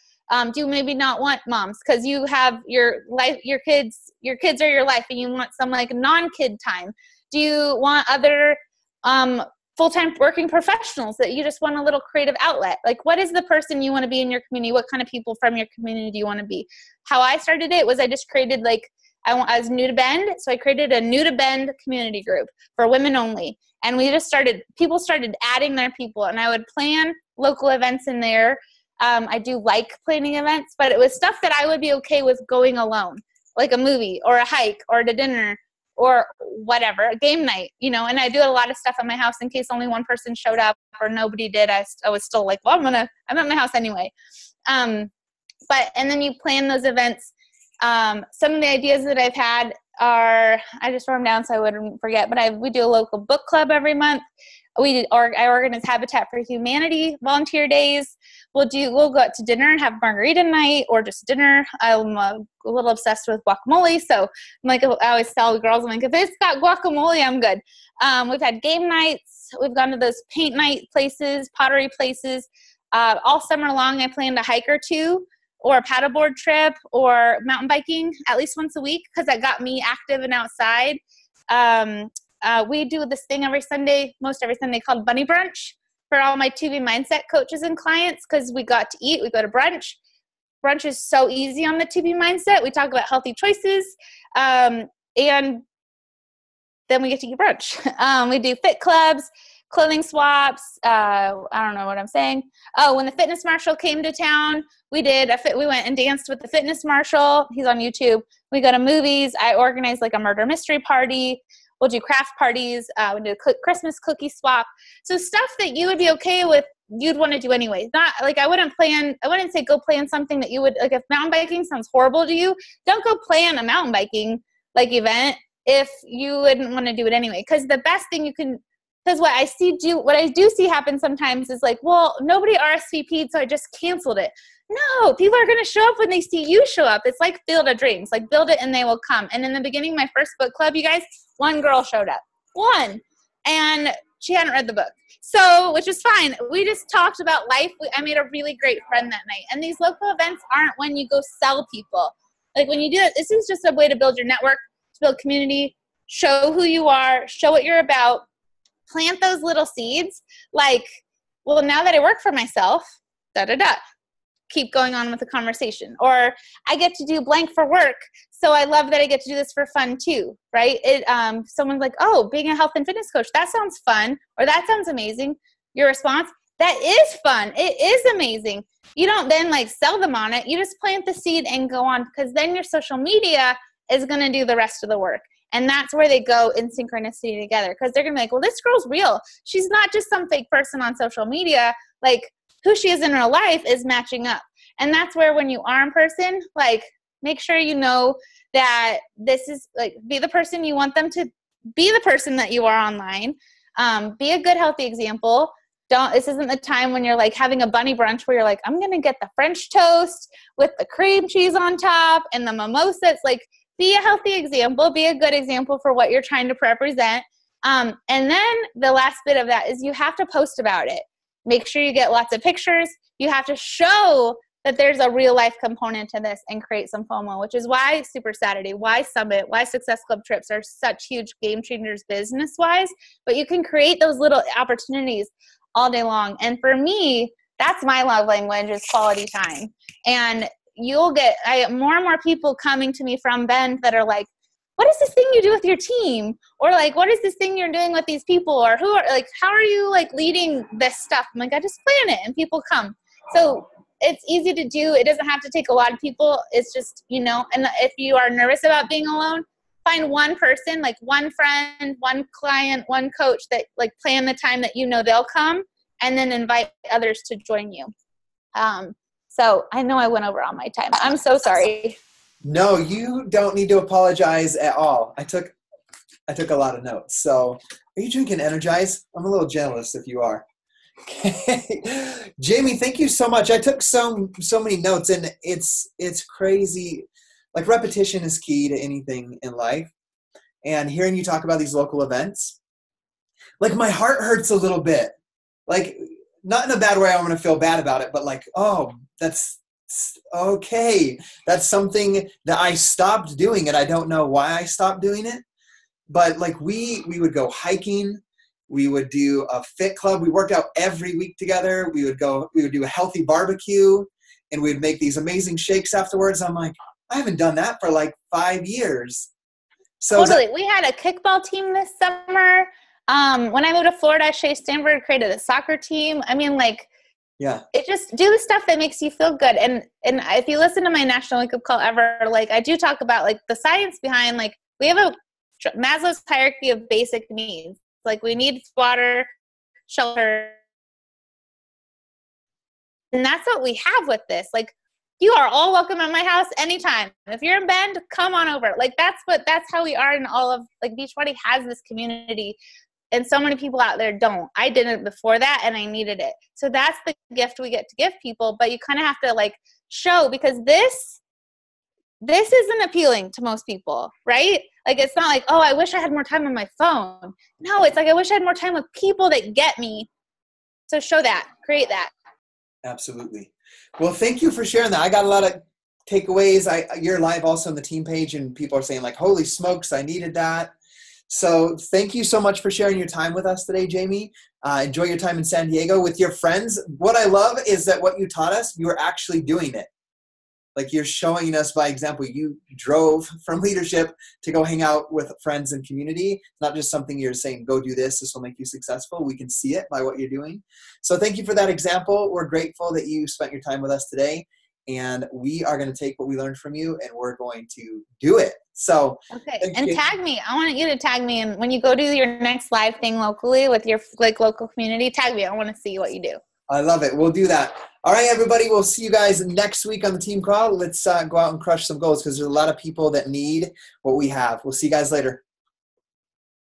do you maybe not want moms because you have your life, your kids are your life, and you want some like non-kid time? Do you want other full-time working professionals that you just want a little creative outlet? Like, what is the person you want to be in your community? What kind of people from your community do you want to be? How I started it was I just created, like, I was new to Bend, so I created a new to Bend community group for women only. And people started adding their people, and I would plan local events in there. I do like planning events, but it was stuff that I would be okay with going alone, like a movie or a hike or to dinner or whatever, a game night, and I do a lot of stuff at my house in case only one person showed up or nobody did. I was still like, well, I'm at my house anyway. And then you plan those events. Some of the ideas that I've had are, I just wrote them down so I wouldn't forget, but we do a local book club every month. I organize Habitat for Humanity volunteer days. We'll go out to dinner and have margarita night or just dinner. I'm a little obsessed with guacamole. So I'm like, I always tell girls, I'm like, if it's got guacamole, I'm good. We've had game nights. We've gone to those paint night places, pottery places. All summer long, I planned a hike or two, or a paddleboard trip, or mountain biking at least once a week, because that got me active and outside. We do this thing most every Sunday called Bunny Brunch for all my 2B Mindset coaches and clients, because we got to eat. We go to brunch. Brunch is so easy on the 2B Mindset. We talk about healthy choices, and then we get to eat brunch. We do fit clubs, clothing swaps. I don't know what I'm saying. Oh, when the fitness marshal came to town, we went and danced with the fitness marshal. He's on YouTube. We go to movies. I organize like a murder mystery party. We'll do craft parties. We do a Christmas cookie swap. So stuff that you would be okay with, you'd want to do anyway. Not like I wouldn't say go plan something that you would, like if mountain biking sounds horrible to you, don't go plan a mountain biking like event if you wouldn't want to do it anyway. Because the best thing because what I do see happen sometimes is like, well, nobody RSVP'd, so I just canceled it. No, people are going to show up when they see you show up. It's like Field of Dreams, like build it and they will come. And in the beginning, my first book club, you guys, one girl showed up, one, and she hadn't read the book. So, which is fine. We just talked about life. I made a really great friend that night. And these local events aren't when you go sell people. Like when you do it, this is just a way to build your network, to build community, show who you are, show what you're about, plant those little seeds. Like, well, now that I work for myself, keep going on with the conversation. Or I get to do blank for work, so I love that I get to do this for fun too, right? Someone's like, oh, being a health and fitness coach, that sounds fun, or that sounds amazing. Your response, that is fun. It is amazing. You don't then like sell them on it. You just plant the seed and go on, because then your social media is going to do the rest of the work. And that's where they go in synchronicity together, because they're going to be like, well, this girl's real. She's not just some fake person on social media. Like, who she is in real life is matching up. And that's where when you are in person, like, make sure you know that this is like, be the person you want them to be, the person that you are online. Be a good, healthy example. This isn't the time when you're like having a bunny brunch where you're like, I'm going to get the French toast with the cream cheese on top and the mimosas. Like, be a healthy example, be a good example for what you're trying to represent. And then the last bit of that is you have to post about it. Make sure you get lots of pictures. You have to show that there's a real life component to this and create some FOMO, which is why Super Saturday, why Summit, why Success Club trips are such huge game changers business-wise. But you can create those little opportunities all day long. And for me, that's my love language, is quality time. And you'll get more and more people coming to me from Bend that are like, what is this thing you do with your team? Or like, what is this thing you're doing with these people? Or how are you like leading this stuff? I'm like, I just plan it and people come. So it's easy to do. It doesn't have to take a lot of people. It's just, and if you are nervous about being alone, find one person, like one friend, one client, one coach that like plan the time that they'll come, and then invite others to join you. So I know I went over all my time. I'm so sorry. No, you don't need to apologize at all. I took a lot of notes. So are you drinking Energize? I'm a little jealous if you are. Okay. Jamie, thank you so much. I took so many notes, and it's crazy. Like, repetition is key to anything in life. And hearing you talk about these local events, like, my heart hurts a little bit. Like, not in a bad way, I'm going to feel bad about it, but like, oh, that's okay. That's something that I stopped doing, and I don't know why I stopped doing it. But like, we would go hiking. We would do a fit club. We worked out every week together. We would do a healthy barbecue, and we'd make these amazing shakes afterwards. I'm like, I haven't done that for like 5 years. So totally. We had a kickball team this summer. When I moved to Florida, Shea Stanford created a soccer team. I mean, like, yeah, it just do the stuff that makes you feel good. And if you listen to my National Wake Up Call ever, like, I do talk about like the science behind, like, we have a Maslow's hierarchy of basic needs. Like, we need water, shelter. And that's what we have with this. Like, you are all welcome at my house anytime. If you're in Bend, come on over. Like, that's how we are in all of, like, Beachbody has this community And so many people out there don't. I did it before that and I needed it. So that's the gift we get to give people, but you kind of have to like show, because this isn't appealing to most people, right? Like, it's not like, oh, I wish I had more time on my phone. No, it's like, I wish I had more time with people that get me. So show that, create that. Absolutely. Well, thank you for sharing that. I got a lot of takeaways. You're live also on the team page, and people are saying like, holy smokes, I needed that. So thank you so much for sharing your time with us today, Jamie. Enjoy your time in San Diego with your friends. What I love is that what you taught us, you were actually doing it. Like, you're showing us by example. You drove from leadership to go hang out with friends and community. It's not just something you're saying, go do this, this will make you successful. We can see it by what you're doing. So thank you for that example. We're grateful that you spent your time with us today. And we are going to take what we learned from you and we're going to do it. So, okay. And tag me. I want you to tag me. And when you go do your next live thing locally with your like local community, tag me. I want to see what you do. I love it. We'll do that. All right, everybody. We'll see you guys next week on the team call. Let's go out and crush some goals, because there's a lot of people that need what we have. We'll see you guys later.